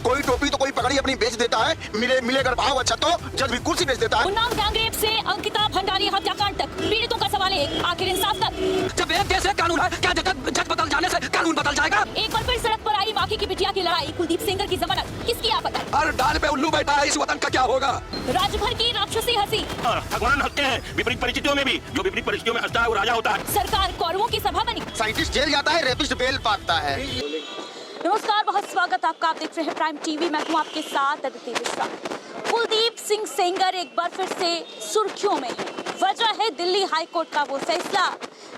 कोई टोपी तो कोई पगड़ी अपनी बेच देता है, मिले अगर भाव अच्छा तो जज भी कुर्सी बेच देता है। उन्नाव गैंगरेप से अंकिता भंडारी हत्याकांड तक पीड़ितों का सवाल है, आखिर इंसाफ कब? जब एक देश है कानून है, क्या जज बदल जाने से कानून बदल जाएगा? एक बार फिर सड़क पर आई माखी की बिटिया की लड़ाई, कुलदीप सेंगर की जमानत, किसकी आफत है? हर डाल पे उल्लू बैठा है, इस वतन का क्या होगा? राज्य भर की राक्षसी हंसी। भगवान हंसते हैं विपरीत परिस्थितियों में भी, जो विपरीत परिस्थितियों में हंसता है वो राजा होता है। सरकार कौरवों की सभा बनी। साइंटिस्ट जेल जाता है, रेपिस्ट बेल पाता है। नमस्कार, बहुत स्वागत आपका। आप देख रहे हैं प्राइम टीवी, मैं हूं आपके साथ अदिति मिश्रा। कुलदीप सिंह सेंगर एक बार फिर से सुर्खियों में है। वजह है दिल्ली हाई कोर्ट का वो फैसला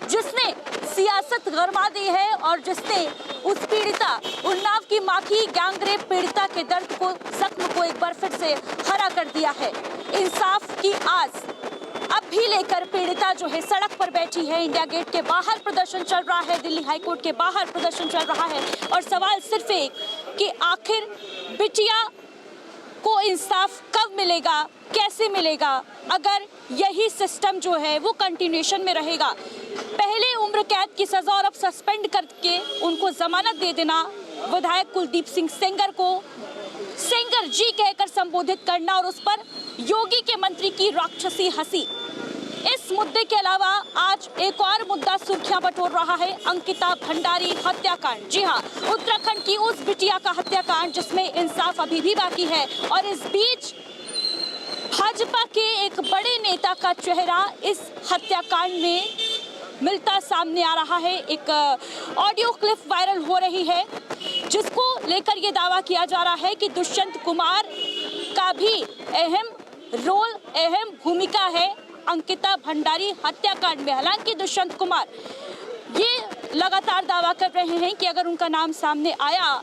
जिसने सियासत गरमा दी है और जिसने उस पीड़िता उन्नाव की माखी गैंगरेप पीड़िता के दर्द को, जख्म को एक बार फिर से हरा कर दिया है। इंसाफ की आस अब भी लेकर पीड़िता जो है सड़क पर बैठी है। इंडिया गेट के बाहर प्रदर्शन चल रहा है, दिल्ली हाई कोर्ट के बाहर प्रदर्शन चल रहा है और सवाल सिर्फ एक कि आखिर बिटिया को इंसाफ कब मिलेगा, कैसे मिलेगा, अगर यही सिस्टम जो है वो कंटिन्यूएशन में रहेगा। पहले उम्र कैद की सजा और अब सस्पेंड करके उनको जमानत दे देना, विधायक कुलदीप सिंह सेंगर को सेंगर जी कहकर संबोधित करना और उस पर योगी के मंत्री की राक्षसी हंसी। इस मुद्दे के अलावा आज एक और मुद्दा सुर्खियां बटोर रहा है, अंकिता भंडारी हत्याकांड। जी हां, उत्तराखंड की उस बिटिया का हत्याकांड जिसमें इंसाफ अभी भी बाकी है और इस बीच भाजपा के एक बड़े नेता का चेहरा इस हत्याकांड में मिलता सामने आ रहा है। एक ऑडियो क्लिप वायरल हो रही है जिसको लेकर ये दावा किया जा रहा है कि दुष्यंत कुमार का भी अहम रोल, अहम भूमिका है अंकिता भंडारी हत्याकांड में। हालांकि दुष्यंत कुमार ये लगातार दावा कर रहे हैं कि अगर उनका नाम सामने आया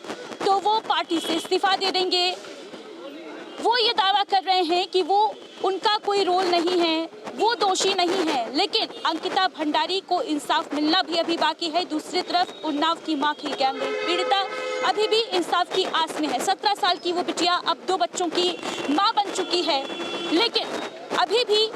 तो वो पार्टी से इस्तीफा दे देंगे। वो ये दावा कर रहे हैं कि वो उनका कोई रोल नहीं है, वो दोषी नहीं है, लेकिन अंकिता भंडारी को इंसाफ मिलना भी अभी बाकी है। दूसरी तरफ उन्नाव की मां की गैंगरेप पीड़िता अभी भी इंसाफ की आस में है। 17 साल की वो बिटिया अब 2 बच्चों की मां बन चुकी है, लेकिन अभी भी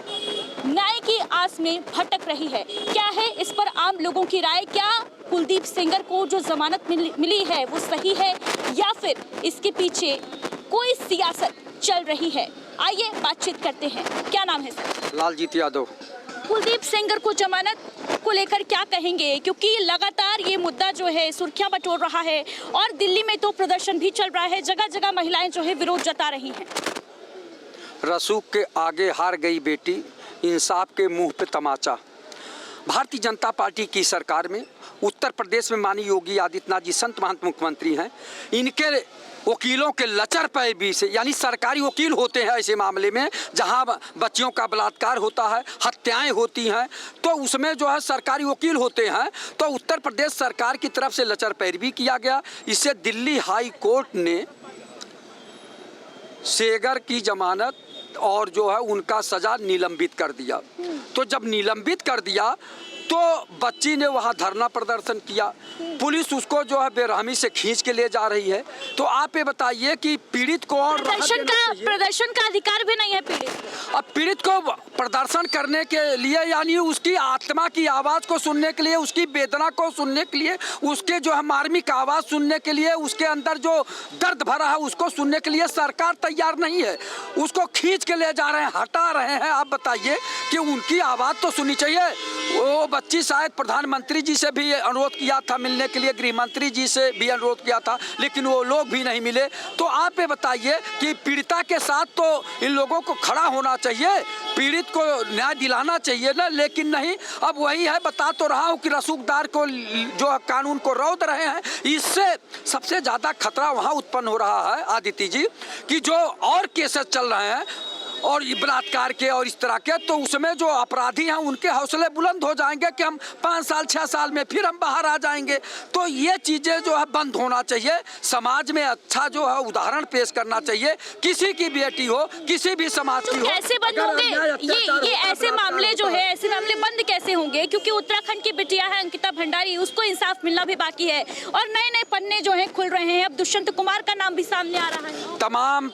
न्याय की आस में भटक रही है। क्या है इस पर आम लोगों की राय? क्या कुलदीप सेंगर को जो जमानत मिली है वो सही है या फिर इसके पीछे कोई सियासत चल रही है? आइए बातचीत करते हैं। क्या नाम है सर? लालजीत यादव। कुलदीप सेंगर को जमानत को लेकर क्या कहेंगे, क्योंकि लगातार ये मुद्दा जो है सुर्खियां बटोर रहा है और दिल्ली में तो प्रदर्शन भी चल रहा है, जगह जगह महिलाएं जो है विरोध जता रही हैं। रसूख के आगे हार गई बेटी, इंसाफ के मुंह पे तमाचा। भारतीय जनता पार्टी की सरकार में उत्तर प्रदेश में माननीय योगी आदित्यनाथ जी संत महंत मुख्यमंत्री हैं। इनके वकीलों के लचर पैरवी से, यानी सरकारी वकील होते हैं ऐसे मामले में जहां बच्चियों का बलात्कार होता है, हत्याएं होती हैं, तो उसमें जो है सरकारी वकील होते हैं। तो उत्तर प्रदेश सरकार की तरफ से लचर पैरवी किया गया। इससे दिल्ली हाई कोर्ट ने सेंगर की जमानत और जो है उनका सजा निलंबित कर दिया। तो जब निलंबित कर दिया तो बच्ची ने वहाँ धरना प्रदर्शन किया, पुलिस उसको जो है बेरहमी से खींच के ले जा रही है। तो आप ये बताइए कि पीड़ित को और प्रदर्शन का अधिकार भी नहीं है पीड़ित। अब पीड़ित को प्रदर्शन करने के लिए, यानी उसकी आत्मा की आवाज़ को सुनने के लिए, उसकी वेदना को सुनने के लिए, उसके जो है मार्मिक आवाज़ सुनने के लिए, उसके अंदर जो दर्द भरा है उसको सुनने के लिए सरकार तैयार नहीं है। उसको खींच के ले जा रहे हैं, हटा रहे हैं। आप बताइए कि उनकी आवाज़ तो सुननी चाहिए। वो बच्ची शायद प्रधानमंत्री जी से भी अनुरोध किया था मिलने के लिए, गृह मंत्री जी से भी अनुरोध किया था, लेकिन वो लोग भी नहीं मिले। तो आप ये बताइए कि पीड़िता के साथ तो इन लोगों को खड़ा होना चाहिए, पीड़ित को न्याय दिलाना चाहिए ना, लेकिन नहीं। अब वही है, बता तो रहा हूँ कि रसूखदार को जो कानून को रौंद रहे हैं। इससे सबसे ज़्यादा खतरा वहाँ उत्पन्न हो रहा है आदित्य जी कि जो और केसेस चल रहे हैं और बलात्कार के और इस तरह के, तो उसमें जो अपराधी हैं उनके हौसले बुलंद हो जाएंगे कि हम 5 साल 6 साल में फिर हम बाहर आ जाएंगे। तो ये चीज़ें जो है बंद होना चाहिए। समाज में अच्छा जो है उदाहरण पेश करना चाहिए। किसी की बेटी हो, किसी भी समाज की हो, कैसे बंद होंगे ये ऐसे मामले जो है, ऐसे मामले बंद कैसे होंगे? क्योंकि उत्तराखंड की बिटिया है अंकिता भंडारी, उसको इंसाफ मिलना भी बाकी है और नए नए पन्ने जो है खुल रहे हैं। अब दुष्यंत कुमार का नाम भी सामने आ रहा है। तमाम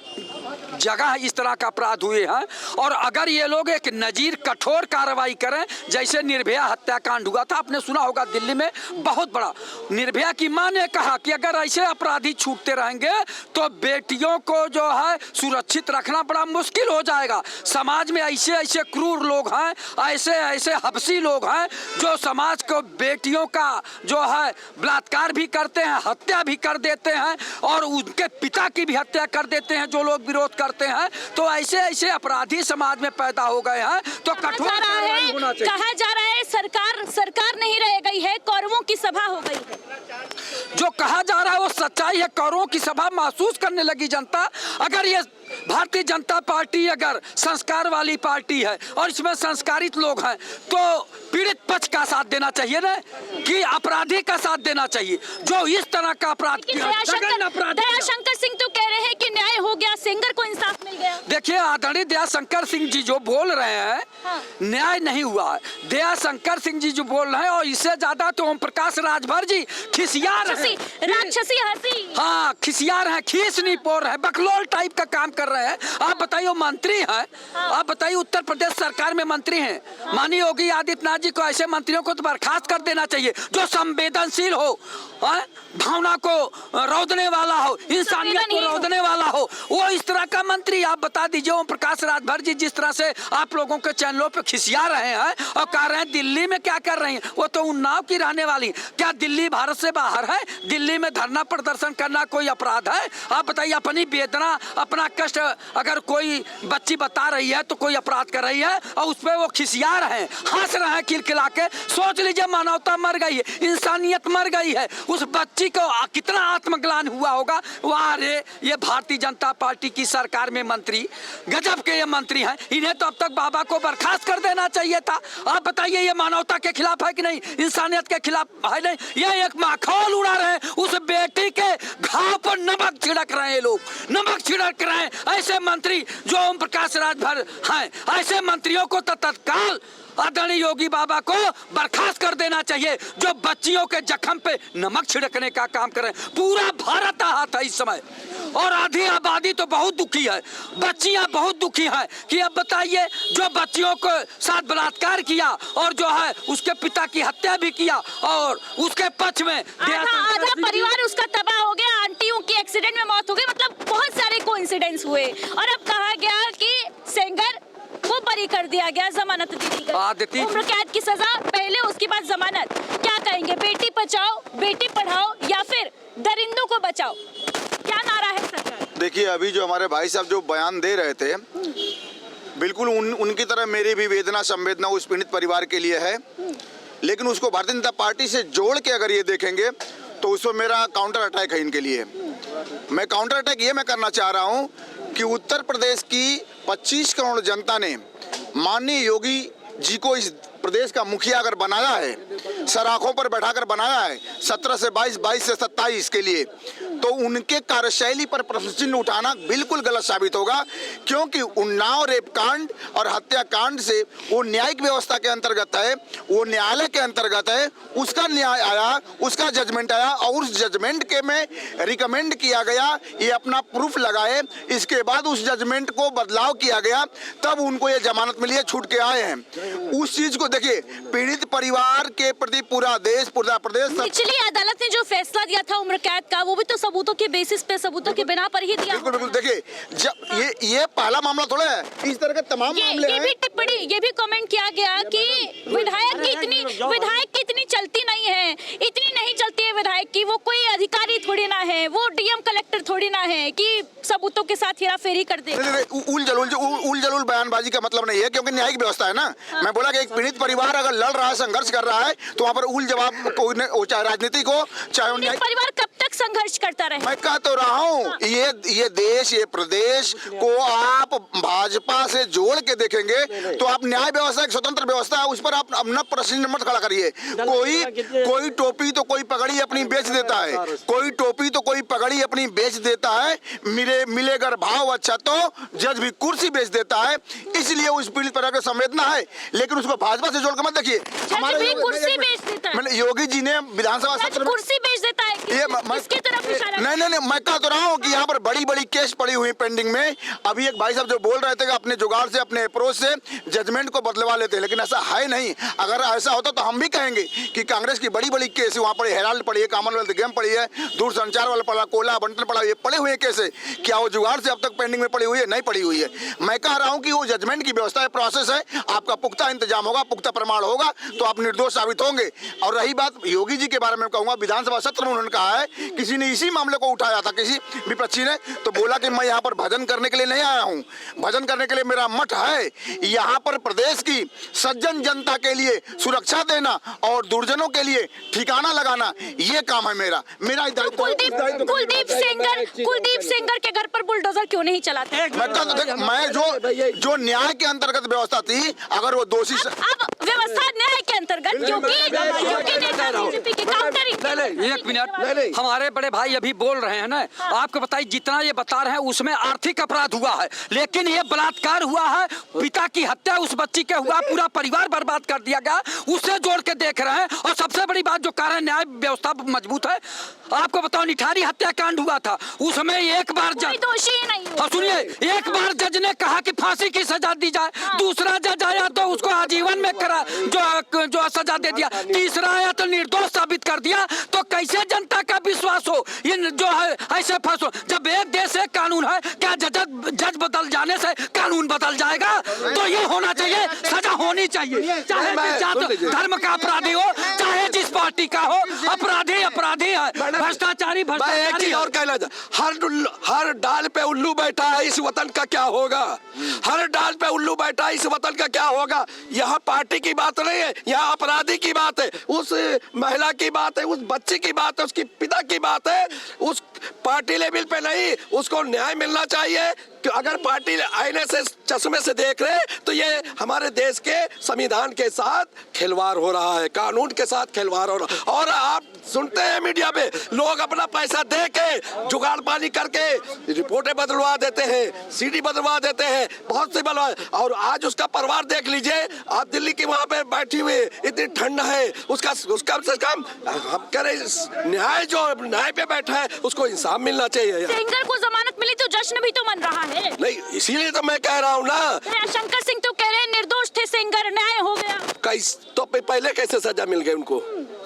जगह इस तरह का अपराध हुए हैं। और अगर ये लोग एक नजीर कठोर कार्रवाई करें, जैसे निर्भया हत्याकांड हुआ था, आपने सुना होगा दिल्ली में बहुत बड़ा, निर्भया की मां ने कहा कि अगर ऐसे अपराधी छूटते रहेंगे तो बेटियों को जो है सुरक्षित रखना बड़ा मुश्किल हो जाएगा। समाज में ऐसे ऐसे क्रूर लोग हैं, ऐसे ऐसे हबसी लोग हैं जो समाज को बेटियों का जो है बलात्कार भी करते हैं, हत्या भी कर देते हैं और उनके पिता की भी हत्या कर देते हैं जो लोग विरोध करते हैं। तो ऐसे ऐसे अपराधी समाज में पैदा हो गए हैं। तो कठोर कार्रवाई होना चाहिए। कहा जा रहा है सरकार नहीं रह गई है, कौरवों की सभा हो गई है। जो कहा जा रहा है वो सच्चाई है। कौरवों की सभा महसूस करने लगी जनता। अगर ये भारतीय जनता पार्टी अगर संस्कार वाली पार्टी है और इसमें संस्कारित लोग हैं तो पीड़ित पक्ष का साथ देना चाहिए ना, कि अपराधी का साथ देना चाहिए जो इस तरह का अपराध किया। दयाशंकर सिंह तो कह रहे हैं कि न्याय हो गया, सेंगर को इंसाफ मिल गया। देखिए आदरणीय दयाशंकर सिंह जी जो बोल रहे हैं, हाँ। न्याय नहीं हुआ है। दयाशंकर सिंह जी जो बोल रहे हैं और इससे ज्यादा तो ओम प्रकाश राजभर जी खिसिया रहे हैं, राक्षसी हंसी, हाँ खिसिया रहे हैं, खीस नहीं पोर रहे हैं, बकलोल टाइप का काम कर रहे हैं। आप बताइए वो मंत्री हैं, आप बताइए उत्तर प्रदेश सरकार में मंत्री हैं, माननीय योगी आदित्यनाथ जी को ऐसे मंत्रियों को तो बर्खास्त कर देना चाहिए जो संवेदनशील हो, भावना को रौदने वाला हो, इंसानियत को रौदने वाला हो, वो इस तरह का मंत्री। आप बता दीजिए ओम प्रकाश राजभर जी जिस तरह से आप लोगों के चैनलों पे खिसिया रहे हैं और कह रहे हैं दिल्ली में क्या कर रही हैं, वो तो उन्नाव की रहने वाली। क्या दिल्ली भारत से बाहर है? दिल्ली में धरना प्रदर्शन करना कोई अपराध है? आप बताइए अपनी वेदना अपना कष्ट अगर कोई बच्ची बता रही है तो कोई अपराध कर रही है और उस पर वो खिसिया रहे हैं, हंस रहे हैं किलकिला के। सोच लीजिए मानवता मर गई है, इंसानियत मर गई है। उस बच्ची को कितना आत्मग्लान हुआ होगा। वाह रे, ये भारतीय जनता पार्टी की सरकार में मंत्री गजब के ये मंत्री हैं, इन्हें तो अब तक बाबा को बर्खास्त कर देना चाहिए था। आप बताइए ये मानवता के खिलाफ है कि नहीं, इंसानियत के खिलाफ है नहीं? ये एक माखौल उड़ा रहे हैं, उस बेटी के घाव पर नमक छिड़क रहे हैं लोग, नमक छिड़क रहे हैं। ऐसे मंत्री जो ओम प्रकाश राजभर हैं, ऐसे मंत्रियों को तत्काल आदरणीय योगी बाबा को बर्खास्त कर देना चाहिए जो बच्चियों के जख्म पे नमक छिड़कने का काम कर रहे हैं। पूरा भारत आहत है इस समय और आधी आबादी तो बहुत दुखी है, बच्चियां बहुत दुखी हैं कि अब बताइए जो बच्चियों को साथ बलात्कार किया और जो है उसके पिता की हत्या भी किया और उसके पक्ष में आधा परिवार उसका तबाह हो गया, आंटियों की एक्सीडेंट में मौत हो गई, मतलब बहुत सारे कोइंसिडेंस हुए और अब कहा गया कि सेंगर वो बरी कर दिया गया, जमानत दी गई, उम्र कैद की सजा पहले उसके बाद जमानत। क्या कहेंगे, बेटी बचाओ बेटी पढ़ाओ या फिर दरिंदों को बचाओ, क्या नारा है सरकार? देखिए अभी जो हमारे भाई साहब जो बयान दे रहे थे बिल्कुल उनकी तरह मेरी भी वेदना संवेदना उस पीड़ित परिवार के लिए है, लेकिन उसको भारतीय जनता पार्टी से जोड़ के अगर ये देखेंगे तो उसमें मेरा काउंटर अटैक है इनके लिए। मैं काउंटर अटैक ये मैं करना चाह रहा हूँ कि उत्तर प्रदेश की 25 करोड़ जनता ने माननीय योगी जी को इस प्रदेश का मुखिया अगर बनाया है, सराखों पर बैठाकर बनाया है 17 से 22, 22 से 27 के लिए, तो उनके कार्यशैली पर प्रश्न चिन्ह उठाना बिल्कुल गलत साबित होगा, क्योंकि उन्नाव रेप कांड और हत्याकांड से वो न्यायिक व्यवस्था के अंतर्गत है, वो न्यायालय के अंतर्गत है, उसका न्याय आया, उसका जजमेंट आया और उस जजमेंट के में रिकमेंड किया गया ये अपना प्रूफ लगाए, इसके बाद उस जजमेंट को बदलाव किया गया, तब उनको ये जमानत मिली है, छूट के आए हैं। उस चीज को देखिए, पीड़ित परिवार के प्रति पूरा देश पूरा प्रदेश निचली अदालत ने जो फैसला दिया था उम्र कैद का, वो भी तो सबूतों के बेसिस पे, सबूतों के बिना पर ही दिया। बिल्कुल बिल्कुल, देखिए जब ये पहला मामला थोड़ा है, इस तरह के तमाम मामले हैं। ये भी टिप्पणी, ये भी कमेंट किया गया कि विधायक की इतनी चलती नहीं है, इतनी नहीं चलती है विधायक की, वो कोई अधिकारी थोड़ी ना है, वो डीएम कलेक्टर थोड़ी ना है कि सबूतों के साथ हेराफेरी कर दे। उल जलूल बयानबाजी का मतलब नहीं है, क्योंकि न्यायिक व्यवस्था है ना। मैं बोला कि एक पीड़ित परिवार अगर लड़ रहा है, संघर्ष कर रहा है, तो वहाँ पर उल जवाब कोई चाहे राजनीतिक हो चाहे परिवार कब तक संघर्ष करता रहे। मैं कह तो रहा हूँ ये देश ये प्रदेश को आप भाजपा से जोड़ के देखेंगे तो आप न्याय व्यवस्था एक स्वतंत्र व्यवस्था है, उस पर आप अपना प्रश्न मत खड़ा करिए। कोई टोपी तो कोई पगड़ी अपनी बेच देता है, कोई टोपी तो कोई पगड़ी अपनी बेच देता है, मिले अगर भाव अच्छा तो जज भी कुर्सी बेच देता है। इसलिए उस पीड़ित परिवार की संवेदना है, लेकिन उसको भाजपा से जोड़ के मत देखिए। हमारे कुर्सी बेच देता है, मैंने योगी जी ने विधानसभा सत्र में कुर्सी बेच देता है, किसकी तरफ इशारा? नहीं, मैं कह तो रहा हूँ कि यहाँ पर बड़ी बड़ी केस पड़ी हुई पेंडिंग में। अभी एक भाई साहब जो बोल रहे थे कि अपने जुगाड़ से, अपने अप्रोच से जजमेंट को बदलवा लेते हैं, लेकिन ऐसा है नहीं। अगर ऐसा होता तो हम भी कहेंगे कि कांग्रेस की बड़ी बड़ी केस वहाँ पड़ी, हेराल्ड पड़ी है, कॉमनवेल्थ गेम पड़ी है, दूरसंचार वाला पड़ा, कोयला आवंटन पड़ा, ये पड़े हुए केस है। क्या वो जुगाड़ से अब तक पेंडिंग में पड़ी हुई है? नहीं पड़ी हुई है। मैं कह रहा हूँ कि वो जजमेंट की व्यवस्था है, प्रोसेस है, आपका पुख्ता इंतजाम होगा, पुख्ता प्रमाण होगा तो आप निर्दोष साबित होंगे। और रही बात योगी जी के बारे में, कहूँगा विधानसभा सत्र में उन्होंने कहा है, किसी ने इसी मामले को उठाया था, किसी विपक्षी ने, तो बोला कि मैं यहाँ पर भजन करने के लिए नहीं आया हूँ, भजन करने के लिए मेरा मठ है। यहाँ पर प्रदेश की सज्जन जनता के लिए सुरक्षा देना और दुर्जनों के लिए ठिकाना लगाना, ये काम है मेरा। कुलदीप सेंगर के घर पर बुलडोजर क्यों नहीं चलाते? मैं जो न्याय के अंतर्गत व्यवस्था थी, अगर वो दोषी अब व्यवस्था न्याय के अंतर्गत एक मिनट, हमारे बड़े भाई अभी बोल रहे हैं ना, आपको बताइए जितना ये बता रहे हैं उसमें आर्थिक अपराध हुआ है, लेकिन ये बलात्कार हुआ है, पिता की हत्या उस बच्ची के हुआ, पूरा परिवार बर्बाद कर दिया गया, उससे जोड़ के देख रहे हैं। और सबसे बड़ी बात जो कारण न्याय व्यवस्था मजबूत है, आपको बताओ निठारी हत्याकांड हुआ था, उसमें एक बार सुनिए, एक बार जज ने कहा कि फांसी की सजा दी जाए, दूसरा जज आया तो उसको आजीवन में करा जो सजा दे दिया, तीसरा आया तो निर्दोष साबित कर दिया। तो कैसे जनता का विश्वास हो ये जो है ऐसे फंसो? जब एक देश एक कानून है, क्या जज बदल जाने से कानून बदल जाएगा? तो ये होना चाहिए, सजा होनी चाहिए, चाहे धर्म का अपराधी हो, चाहे जिस पार्टी का हो, अपराधी अपराधी है, भ्रष्टाचारी भ्रष्टाचारी। और कहना हर डाल पे उल्लू बैठा है, इस वतन का क्या होगा? हर डाल पे उल्लू बैठा है, इस वतन का क्या होगा? यहाँ पार्टी की बात नहीं है, यहाँ अपराधी की बात है, उस महिला की बात है, उस बच्चे की बात है, उसकी पिता की बात है। उस पार्टी लेवल पे नहीं, उसको न्याय मिलना चाहिए। अगर पार्टी आईने से चश्मे से देख रहे तो ये हमारे देश के संविधान के साथ खिलवाड़ हो रहा है, कानून के साथ खिलवाड़ हो रहा है। और आप सुनते हैं मीडिया पे लोग अपना पैसा दे के जुगाड़ पानी करके रिपोर्टें बदलवा देते हैं, सीडी बदलवा देते हैं, बहुत से बदलवा। और आज उसका परिवार देख लीजिए, आप दिल्ली की वहां पे बैठी हुई, इतनी ठंड है, उसका से कम हम कह रहे न्याय जो न्याय पे बैठा है उसको इंसाफ मिलना चाहिए। सेंगर को जमानत मिली तो जश्न भी तो मन रहा है। नहीं, इसीलिए तो मैं कह रहा हूँ ना, शंकर सिंह तो कह रहे हैं निर्दोष थे सेंगर, न्याय हो गया। तो पहले कैसे सजा मिल गई उनको?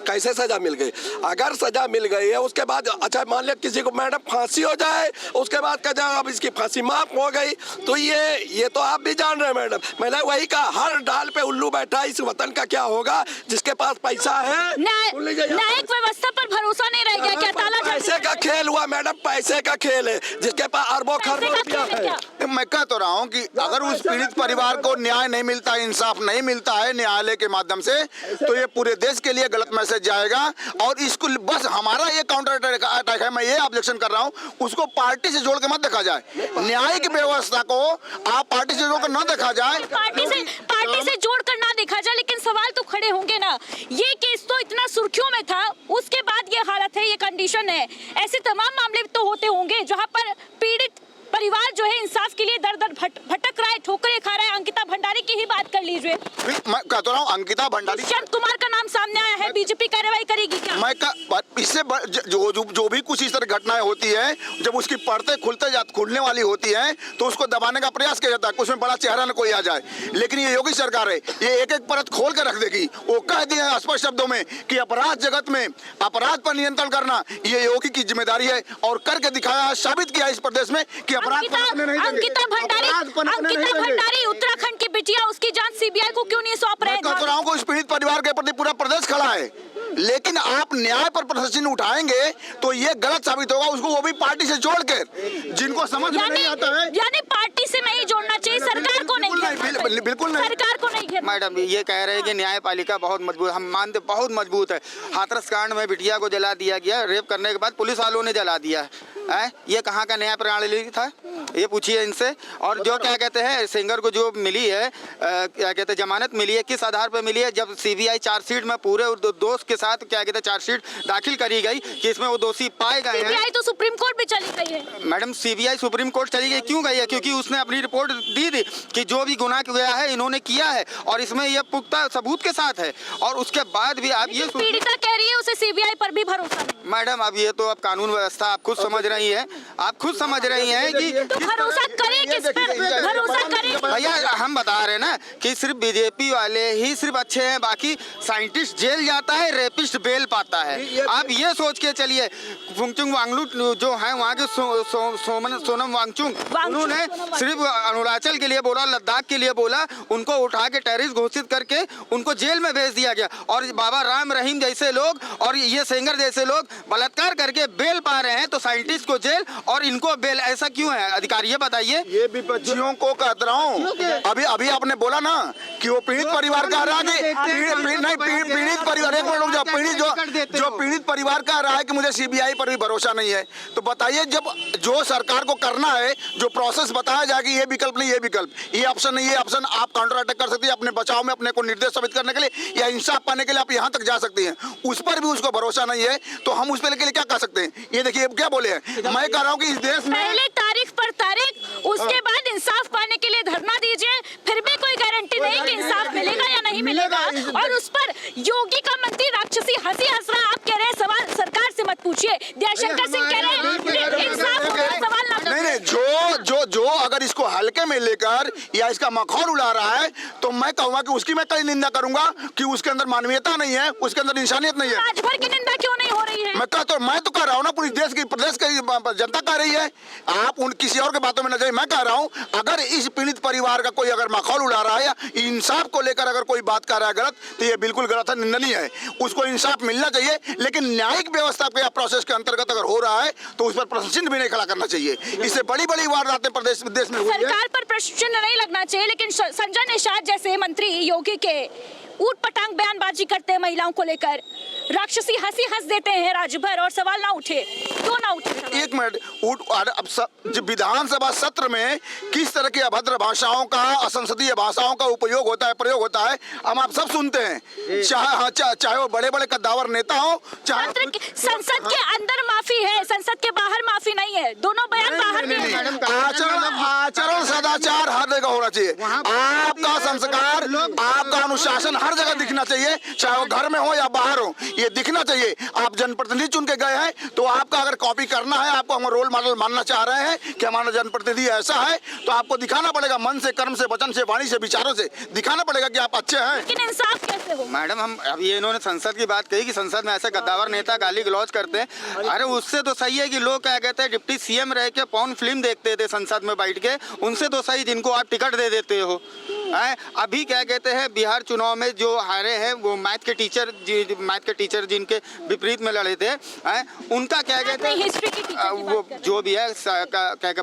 कैसे सजा मिल गई? अगर सजा मिल गई है उसके बाद, अच्छा मान लिया किसी को मैडम फांसी हो जाए, उसके बाद कह जाए अब इसकी फांसी माफ हो गई, तो ये तो आप भी जान रहे हैं मैडम। मैंने वही कहा, हर डाल पे उल्लू बैठा है, इस वतन का क्या होगा? जिसके पास पैसा है, न्यायिक व्यवस्था पर भरोसा नहीं रह गया क्या? ताला पैसे का खेल हुआ मैडम, पैसे का खेल है, जिसके पास अरबों खरबों रुपया है। मैं कह तो रहा हूँ कि अगर उस पीड़ित परिवार को न्याय नहीं मिलता, इंसाफ नहीं मिलता है न्यायालय के माध्यम से, तो ये पूरे देश के लिए गलत मैसेज जाएगा। और इसको बस हमारा ये काउंटर अटैक है, मैं ये ऑब्जेक्शन कर रहा हूँ, उसको पार्टी से जोड़ के मत देखा जाए। न्यायिक व्यवस्था को आप पार्टी से जोड़कर न देखा जाए, पार्टी से जोड़कर ना देखा जाए, लेकिन सवाल तो खड़े होंगे ना। ये केस तो इतना सुर्खियों में था, उसके बाद ये हालत है, ये कंडीशन है। ऐसे तमाम मामले तो होते होंगे जहाँ पर पीड़ित परिवार जो है इंसाफ के लिए दर दर भटक रहा है, ठोकरें खा रहा है। अंकिता भंडारी की ही बात कर लीजिए। मैं कहता रहा हूँ अंकिता भंडारी, शांत कुमार का नाम सामने आया है, बीजेपी कार्रवाई करेगी क्या? इससे जो भी कुछ इस तरह घटनाएं होती है, जब उसकी परतें खुलने वाली होती हैं, तो उसको दबाने का प्रयास किया जाता है, उसमें बड़ा चेहरा न कोई आ जाए। लेकिन ये योगी सरकार है, ये एक एक परत खोल के रख देगी। वो कह दिया स्पष्ट शब्दों में कि अपराध जगत में अपराध पर नियंत्रण करना ये योगी की जिम्मेदारी है, और करके दिखाया, साबित किया इस प्रदेश में कि अंकिता भंडारी उत्तराखंड की बिटिया, उसकी जांच सीबीआई को क्यों नहीं सौंप रहे? उस पीड़ित परिवार के प्रति पूरा प्रदेश खड़ा है, लेकिन आप न्याय पर प्रश्न उठाएंगे तो ये गलत साबित होगा। उसको वो भी पार्टी से जोड़कर, जिनको समझ में नहीं आता है, यानी पार्टी से नहीं जोड़ना चाहिए, सरकार को नहीं, बिल्कुल नहीं, सरकार को नहीं। मैडम ये कह रहे हैं कि न्यायपालिका बहुत मजबूत, हम मानते बहुत मजबूत है। हाथरस कांड में बिटिया को जला दिया गया, रेप करने के बाद पुलिस वालों ने जला दिया है। ये कहाँ का न्याय प्रणाली था? ये पूछिए इनसे। और जो क्या कहते हैं सेंगर को जो मिली है क्या कहते हैं जमानत मिली है, किस आधार पर मिली है? जब सीबीआई चार्जशीट में पूरे दोष के साथ क्या कहते हैं चार्जशीट दाखिल करी गई कि इसमें वो दोषी पाए गए हैं। सीबीआई तो सुप्रीम कोर्ट भी चली गई है। मैडम सीबीआई सुप्रीम कोर्ट चली गई, क्यों गई है? क्योंकि उसने अपनी रिपोर्ट दी थी कि जो भी गुनाह किया है इन्होंने किया है और इसमें यह पुख्ता सबूत के साथ है। और उसके बाद भी आप ये पीड़िता कह रही है उसे सीबीआई पर भी भरोसा नहीं। मैडम अब ये तो अब कानून व्यवस्था आप खुद समझ रही है, आप खुद समझ रही हैं कि तो भरोसा करें किस पर? भरोसा करें भैया हम बता रहे हैं ना कि सिर्फ बीजेपी वाले ही सिर्फ अच्छे हैं, बाकी साइंटिस्ट जेल जाता है, रेपिस्ट बेल पाता है। आप ये सोच के चलिए फुंगचुंग वांगलू जो है वहाँ के सोनम वांगचुक, उन्होंने सिर्फ अरुणाचल के लिए बोला, लद्दाख के लिए बोला, उनको उठा के टेररिस्ट घोषित करके उनको जेल में भेज दिया गया। और बाबा राम रहीम जैसे लोग और ये सेंगर जैसे लोग बलात्कार करके बेल पा रहे हैं, तो साइंटिस्ट को जेल और इनको बेल, ऐसा क्यों है? अधिकारी ये बताइए। ये विपक्षियों को कहता रहा हूँ, अभी आपने बोला ना कि वो पीड़ित परिवार का रहा कि पीड़ित परिवार, एक मिनट रुक जाओ, पीड़ित परिवार का रहा है कि मुझे सीबीआई पर भी भरोसा नहीं है। तो बताइए, जब जो सरकार को करना है, जो प्रोसेस बताया जाए कि ये विकल्प नहीं, ये विकल्प, ये ऑप्शन नहीं, ये ऑप्शन, आप काउंटर अटैक कर सकती है अपने बचाव में, अपने को निर्देश साबित करने के लिए या इंसाफ पाने के लिए आप यहाँ तक जा सकती हैं। उस पर भी उसको भरोसा नहीं है, तो हम उस पर के लिए क्या कर सकते हैं? ये देखिए क्या बोले हैं, मैं कह रहा हूँ कि इस देश में पहले तारीख पर तारीख, उसके बाद इंसाफ पाने के लिए धरना दीजिए, फिर भी कोई गारंटी नहीं कि इंसाफ मिलेगा या नहीं मिलेगा। और उस पर योगी का मंत्री राक्षसी हंसी हंस रहा, आप कह रहे हैं सवाल सरकार से मत पूछिए। दयाशंकर सिंह कह रहे हैं इंसाफ होगा, सवाल ना नहीं, जो अगर इसको हल्के में लेकर या इसका मखौल उड़ा रहा है, तो मैं कहूँगा कि उसकी मैं कई निंदा करूंगा कि उसके अंदर मानवीयता नहीं है, उसके अंदर इंसानियत नहीं है। राजभर की निंदा क्यों नहीं हो रही है? मैं तो कह रहा हूँ ना, पूरी देश की प्रदेश की जनता कह रही है, आप उन किसी और के बातों में न जाइए। मैं कह रहा हूँ अगर इस पीड़ित परिवार का कोई अगर मखौल उड़ा रहा है या इंसाफ को लेकर अगर कोई बात कर रहा है गलत, तो ये बिल्कुल गलत है, निंदनीय है। उसको इंसाफ मिलना चाहिए, लेकिन न्यायिक व्यवस्था के प्रोसेस के अंतर्गत अगर हो रहा है तो उस पर प्रश्न चिन्ह भी नहीं खड़ा करना चाहिए। इससे बड़ी बड़ी वारदातें प्रदेश विदेश में हुई है। सरकार पर प्रश्न चिन्ह नहीं लगना चाहिए, लेकिन संजय निषाद जैसे मंत्री योगी के ऊट पटांग बयानबाजी करते हैं महिलाओं को लेकर, राक्षसी हंसी हंस देते हैं राजभर और सवाल ना उठे, क्यों ना उठे? एक मिनट, अब विधानसभा सत्र में किस तरह की अभद्र भाषाओं का, असंसदीय भाषाओं का उपयोग होता है, प्रयोग होता है, हम आप सब सुनते हैं, चाहे वो बड़े बड़े कद्दावर नेता हो, चाहे संसद के अंदर माफी है, संसद के बाहर माफी नहीं है, दोनों बयान बाहर भी है। आचरण सदाचार हर जगह होना चाहिए, आपका संस्कार, आपका अनुशासन हर जगह दिखना चाहिए, चाहे वो घर में हो या बाहर हो, ये दिखना चाहिए। आप जनप्रतिनिधि चुन के गए हैं, तो आपका अगर कॉपी करना है, आपको हम रोल मॉडल मानना चाह रहे हैं कि हमारा जनप्रतिनिधि ऐसा है, तो आपको दिखाना पड़ेगा, मन से, कर्म से, वचन से, वाणी से, विचारों से दिखाना पड़ेगा कि आप अच्छे हैं। लेकिन इंसाफ कैसे हो? मैडम हम अब ये इन्होंने संसद की बात कही कि संसद में ऐसे गद्दावर नेता गाली गलौज करते हैं। अरे उससे तो सही है कि लोग क्या कहते हैं डिप्टी सीएम रह के पॉर्न फिल्म देखते थे संसद में बैठ के, उनसे तो सही जिनको आप टिकट दे देते हो। अभी क्या कहते हैं बिहार चुनाव में जो हारे हैं वो मैथ के टीचर जिनके विपरीत में लड़े थे, उनका क्या कहते हैं वो जो भी है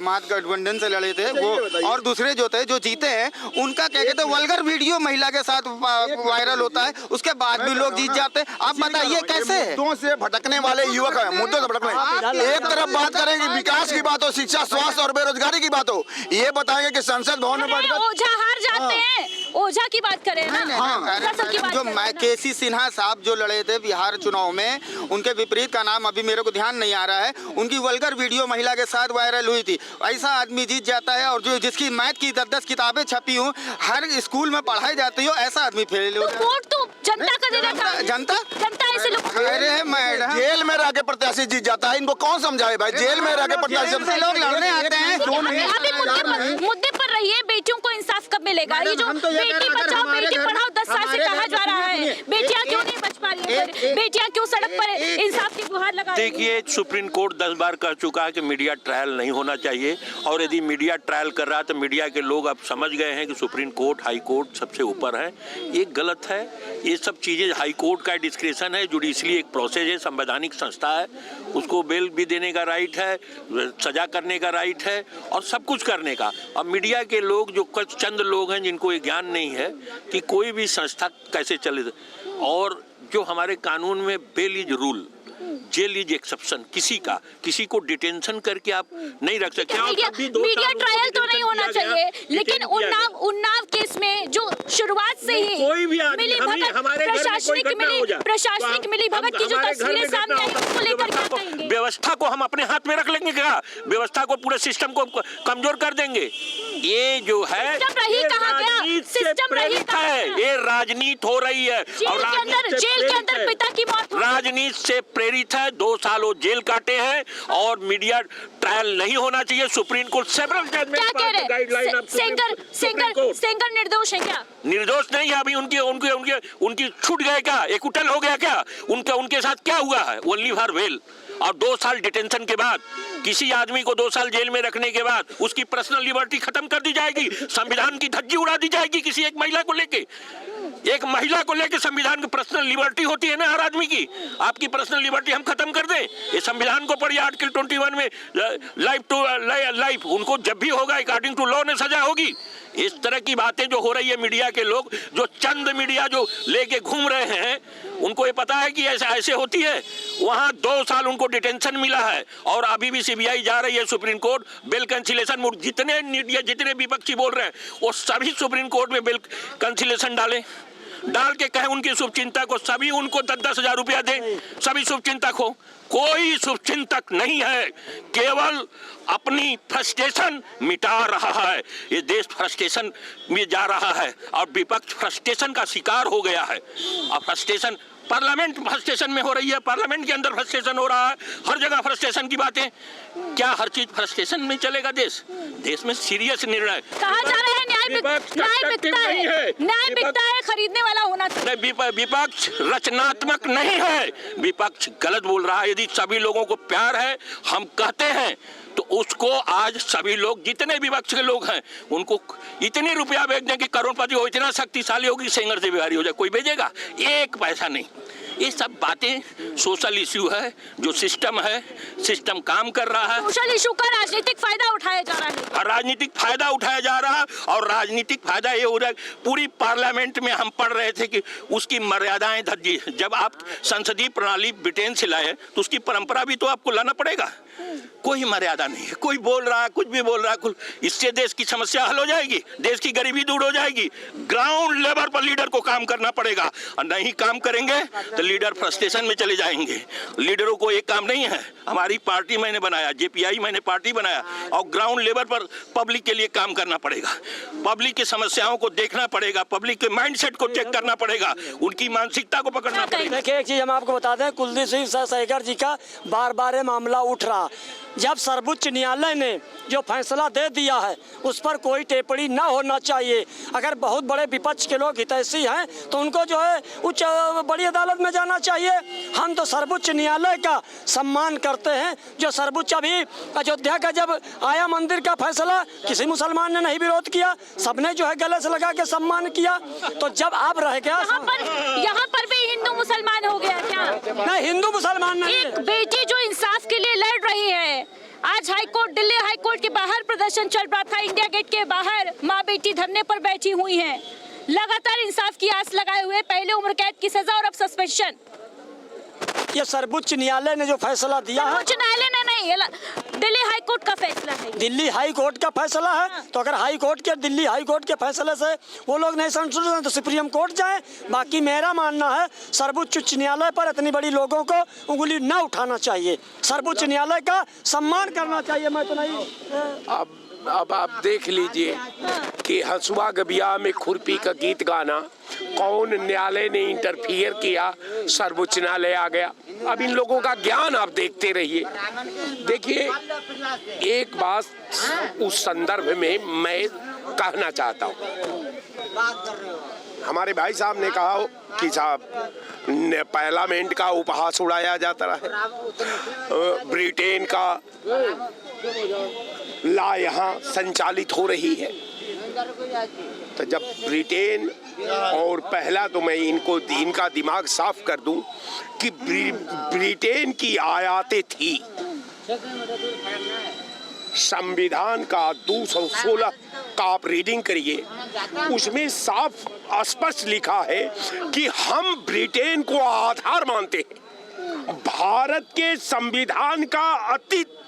महागठबंधन से लड़े थे वो, और दूसरे जो थे जो जीते हैं उनका क्या कहते हैं वल्गर वीडियो महिला के साथ वायरल होता है, उसके बाद भी लोग जीत जाते हैं। आप बताइए कैसे? मुद्दों से भटकने वाले युवक हैं, मुद्दों से भटकने, एक तरफ बात करेंगे विकास की बात हो, शिक्षा, स्वास्थ्य और बेरोजगारी की बात हो, ये बताएंगे कि संसद भवन में बैठकर ओझा हार जाते हैं, ओझा की बात करें ना, जो केसी सिन्हा साहब जो लड़े थे बिहार चुनाव में, उनके विपरीत का नाम अभी मेरे को ध्यान नहीं आ रहा है, उनकी वल्गर वीडियो महिला के साथ वायरल हुई थी। ऐसा आदमी जीत जाता है, और जो जिसकी मैथ की 10-10 किताबें छपी हूँ, हर स्कूल में पढ़ाई जाती हो, ऐसा आदमी फेल हो। वोट तो जनता का देना था, जनता ऐसे लोग मैडम जेल में रह के प्रत्याशी जीत जाता है, इनको कौन समझाए भाई? जेल में रह के प्रत्याशी लोग लड़ने आते हैं। अभी मुद्दे पर रहिए, बेटियों को इंसाफ कब मिलेगा? ये जो बेटी बचाओ बेटी पढ़ाओ 10 साल से कहा जा रहा है, बेटियां क्यों नहीं बच पा रही है? बेटियां क्यों सड़क पर इंसाफ की गुहार लगा रही है? देखिए, सुप्रीम कोर्ट 10 बार कह चुका है कि मीडिया ट्रायल नहीं होना चाहिए, और यदि मीडिया ट्रायल कर रहा है तो मीडिया के लोग अब समझ गए हैं कि सुप्रीम कोर्ट, हाई कोर्ट सबसे ऊपर है। ये गलत है, ये सब चीज़ें हाई कोर्ट का डिस्क्रिप्शन है, जुडिशली एक प्रोसेस है, संवैधानिक संस्था है, उसको बेल भी देने का राइट है, सजा करने का राइट है, और सब कुछ करने का। अब मीडिया के लोग जो कुछ चंद लोग हैं जिनको ये ज्ञान नहीं है कि कोई भी संस्था कैसे चले, और जो हमारे कानून में bail is rule, jail is exception. किसी को डिटेंशन करके आप नहीं रख सकते। मीडिया ट्रायल तो नहीं होना चाहिए, लेकिन उन्नाव केस में जो शुरुआत से ही कोई भी मिली भगत, प्रशासनिक मिली भगत की जो तस्वीरें सामने आई, उसको लेकर क्या कहेंगे? व्यवस्था को हम अपने हाथ में रख लेंगे क्या? व्यवस्था को, पूरे सिस्टम को कमजोर कर देंगे? ये जो है ये राजनीति हो रही है, और जेल के अंदर पिता की मौत राजनीति से प्रेरित है। 2 साल वो जेल काटे हैं, और मीडिया ट्रायल नहीं होना चाहिए। Supreme court several judgment guideline Sengar निर्दोष है क्या? निर्दोष नहीं है। अभी उनकी छूट गए क्या? एक्विटल हो गया क्या? उनके साथ क्या हुआ है? Only for bail. और 2 साल डिटेंशन के बाद, किसी आदमी को 2 साल जेल में रखने के बाद उसकी पर्सनल लिबर्टी खत्म कर दी जाएगी, संविधान की धज्जी उड़ा दी जाएगी किसी एक महिला को लेके। एक महिला को लेकर संविधान की पर्सनल लिबर्टी होती है ना हर आदमी की। आपकी पर्सनल लिबर्टी हम खत्म कर दें? ये संविधान को पढ़िए, आर्टिकल 21 में लाइफ टू लाइफ, उनको जब भी होगा अकॉर्डिंग टू लॉ ने सजा होगी। इस तरह की बातें जो हो रही है, मीडिया के लोग जो चंद मीडिया जो लेके घूम रहे हैं, उनको ये पता है कि ऐसे होती है। वहां 2 साल उनको डिटेंशन मिला है, और अभी भी सीबीआई जा रही है सुप्रीम कोर्ट बेल कैंसिलेशन। जितने मीडिया, जितने विपक्षी बोल रहे हैं, वो सभी सुप्रीम कोर्ट में बेल कैंसिलेशन डाल के कहें उनकी शुभचिंता को, सभी उनको 10-10 हजार रुपया दें, सभी शुभचिंतक हो। कोई शुभचिंतक नहीं है, केवल अपनी फ्रस्ट्रेशन मिटा रहा है। ये देश फ्रस्ट्रेशन में जा रहा है, और विपक्ष फ्रस्ट्रेशन का शिकार हो गया है। और फ्रस्ट्रेशन पार्लियामेंट फ्रस्ट्रेशन में हो रही है, पार्लियामेंट के अंदर फ्रस्ट्रेशन हो रहा है, हर जगह फ्रस्ट्रेशन की बातें। क्या हर चीज फ्रस्ट्रेशन में चलेगा? देश में सीरियस निर्णय कहा जा रहा है, न्याय बिकता है, खरीदने वाला होना चाहिए। विपक्ष रचनात्मक नहीं है, विपक्ष गलत बोल रहा है। यदि सभी लोगों को प्यार है, हम कहते हैं, तो उसको आज सभी लोग, जितने विपक्ष के लोग हैं, उनको इतने रुपया भेज दें कि करोड़पति हो, इतना शक्तिशाली होगी, सेंगर से बिहारी हो जाए, कोई भेजेगा? 1 पैसा नहीं। ये सब बातें सोशल इश्यू है, जो सिस्टम है, सिस्टम काम कर रहा है। सोशल इश्यू का राजनीतिक फायदा उठाया जा रहा है, राजनीतिक फायदा उठाया जा रहा है, और राजनीतिक फायदा ये हो रहा है। पूरी पार्लियामेंट में हम पढ़ रहे थे कि उसकी मर्यादाएं धज्जी। जब आप संसदीय प्रणाली ब्रिटेन से लाए, तो उसकी परंपरा भी तो आपको लाना पड़ेगा। कोई मर्यादा नहीं है, कोई बोल रहा है, कुछ भी बोल रहा है। इससे देश की समस्या हल हो जाएगी, देश की गरीबी दूर हो जाएगी। ग्राउंड लेवल पर लीडर को काम करना पड़ेगा, और नहीं काम करेंगे तो लीडर फ्रस्ट्रेशन में चले जाएंगे। लीडरों को एक काम नहीं है। हमारी पार्टी मैंने बनाया, जेपीआई मैंने पार्टी बनाया, और ग्राउंड लेवल पर पब्लिक के लिए काम करना पड़ेगा, पब्लिक की समस्याओं को देखना पड़ेगा, पब्लिक के माइंडसेट को चेक करना पड़ेगा, उनकी मानसिकता को पकड़ना पड़ेगा। देखिए, एक चीज हम आपको बता दें, कुलदीप सिंह सेंगर जी का बार बार ये मामला उठ रहा। जब सर्वोच्च न्यायालय ने जो फैसला दे दिया है, उस पर कोई टिप्पणी न होना चाहिए। अगर बहुत बड़े विपक्ष के लोग हितैषी हैं, तो उनको जो है उच्च बड़ी अदालत में जाना चाहिए। हम तो सर्वोच्च न्यायालय का सम्मान करते हैं, जो सर्वोच्च, अभी अयोध्या का जब आया मंदिर का फैसला, किसी मुसलमान ने नहीं विरोध किया, सबने जो है गले से लगा के सम्मान किया। तो जब आप रह गया, यहाँ पर भी हिंदू मुसलमान हो गया क्या? नहीं, हिंदू मुसलमान नहीं। एक बेटी जो इंसाफ के लिए लड़ रही है, आज हाईकोर्ट, दिल्ली हाईकोर्ट के बाहर प्रदर्शन चल रहा था, इंडिया गेट के बाहर माँ बेटी धरने पर बैठी हुई हैं, लगातार इंसाफ की आस लगाए हुए। पहले उम्र कैद की सजा और अब सस्पेंशन। ये सर्वोच्च न्यायालय ने जो फैसला दिया है, सर्वोच्च न्यायालय ने नहीं, दिल्ली हाईकोर्ट का फैसला है। दिल्ली हाई कोर्ट का फैसला है। तो अगर हाई कोर्ट के, दिल्ली हाई कोर्ट के फैसले से वो लोग नहीं संतुष्ट हैं, तो सुप्रीम कोर्ट जाए। बाकी मेरा मानना है, सर्वोच्च न्यायालय पर इतनी बड़ी लोगों को उंगली न उठाना चाहिए, सर्वोच्च न्यायालय का सम्मान करना चाहिए। मैं तो नहीं। अब आप देख लीजिए कि हंसुआ गबिया में खुरपी का गीत गाना, कौन न्यायालय ने इंटरफियर किया, सर्वोच्च न्यायालय आ गया। अब इन लोगों का ज्ञान आप देखते रहिए। देखिए, एक बात उस संदर्भ में मैं कहना चाहता हूँ। हमारे भाई साहब ने कहा कि साहब पार्लियामेंट का उपहास उड़ाया जाता है, ब्रिटेन का ला यहाँ संचालित हो रही है। तो जब ब्रिटेन, और पहला तो मैं इनका दिमाग साफ कर दूं कि ब्रिटेन की आयातें थी, संविधान का 216 का आप रीडिंग करिए, उसमें साफ स्पष्ट लिखा है कि हम ब्रिटेन को आधार मानते हैं। भारत के संविधान का अतीत,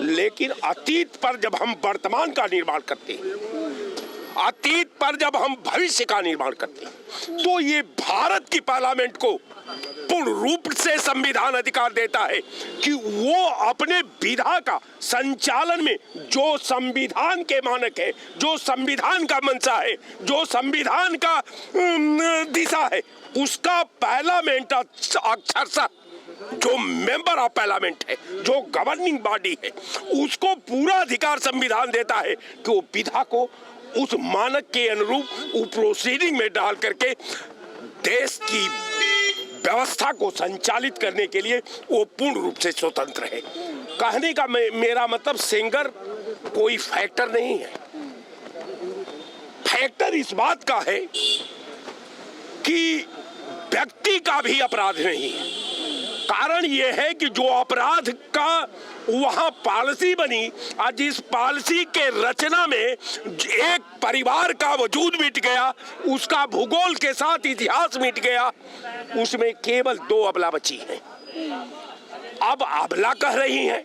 लेकिन अतीत पर जब हम वर्तमान का निर्माण करते हैं, अतीत पर जब हम भविष्य का निर्माण करते हैं, तो ये भारत की पार्लियामेंट को पूर्ण रूप से संविधान अधिकार देता है कि वो अपने विधा का संचालन में जो संविधान के मानक है, जो संविधान का मंशा है, जो संविधान का दिशा है, उसका पार्लियामेंट अक्षरशः जो मेंबर ऑफ पार्लियामेंट है, जो गवर्निंग बॉडी है, उसको पूरा अधिकार संविधान देता है कि वो विधा को उस मानक के अनुरूप प्रोसीडिंग में डाल करके देश की व्यवस्था को संचालित करने के लिए वो पूर्ण रूप से स्वतंत्र है। कहने का मेरा मतलब सेंगर कोई फैक्टर नहीं है। फैक्टर इस बात का है कि व्यक्ति का भी अपराध नहीं है। कारण ये है कि जो अपराध का वहां पॉलिसी बनी, आज इस पॉलिसी के रचना में एक परिवार का वजूद मिट गया, उसका भूगोल के साथ इतिहास मिट गया, उसमें केवल 2 अबला बची हैं। अब अबला कह रही हैं।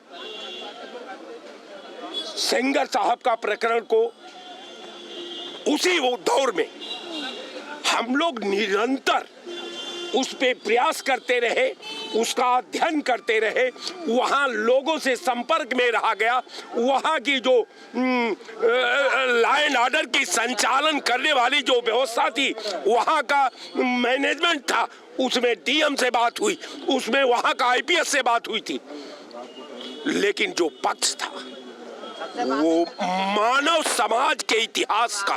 सेंगर साहब का प्रकरण को उसी वो दौर में हम लोग निरंतर उस पे प्रयास करते रहे, उसका अध्ययन करते रहे, वहाँ लोगों से संपर्क में रहा गया, वहाँ की जो लॉ एंड ऑर्डर की संचालन करने वाली जो व्यवस्था थी, वहाँ का मैनेजमेंट था, उसमें डीएम से बात हुई, उसमें वहाँ का आईपीएस से बात हुई थी। लेकिन जो पक्ष था वो मानव समाज के इतिहास का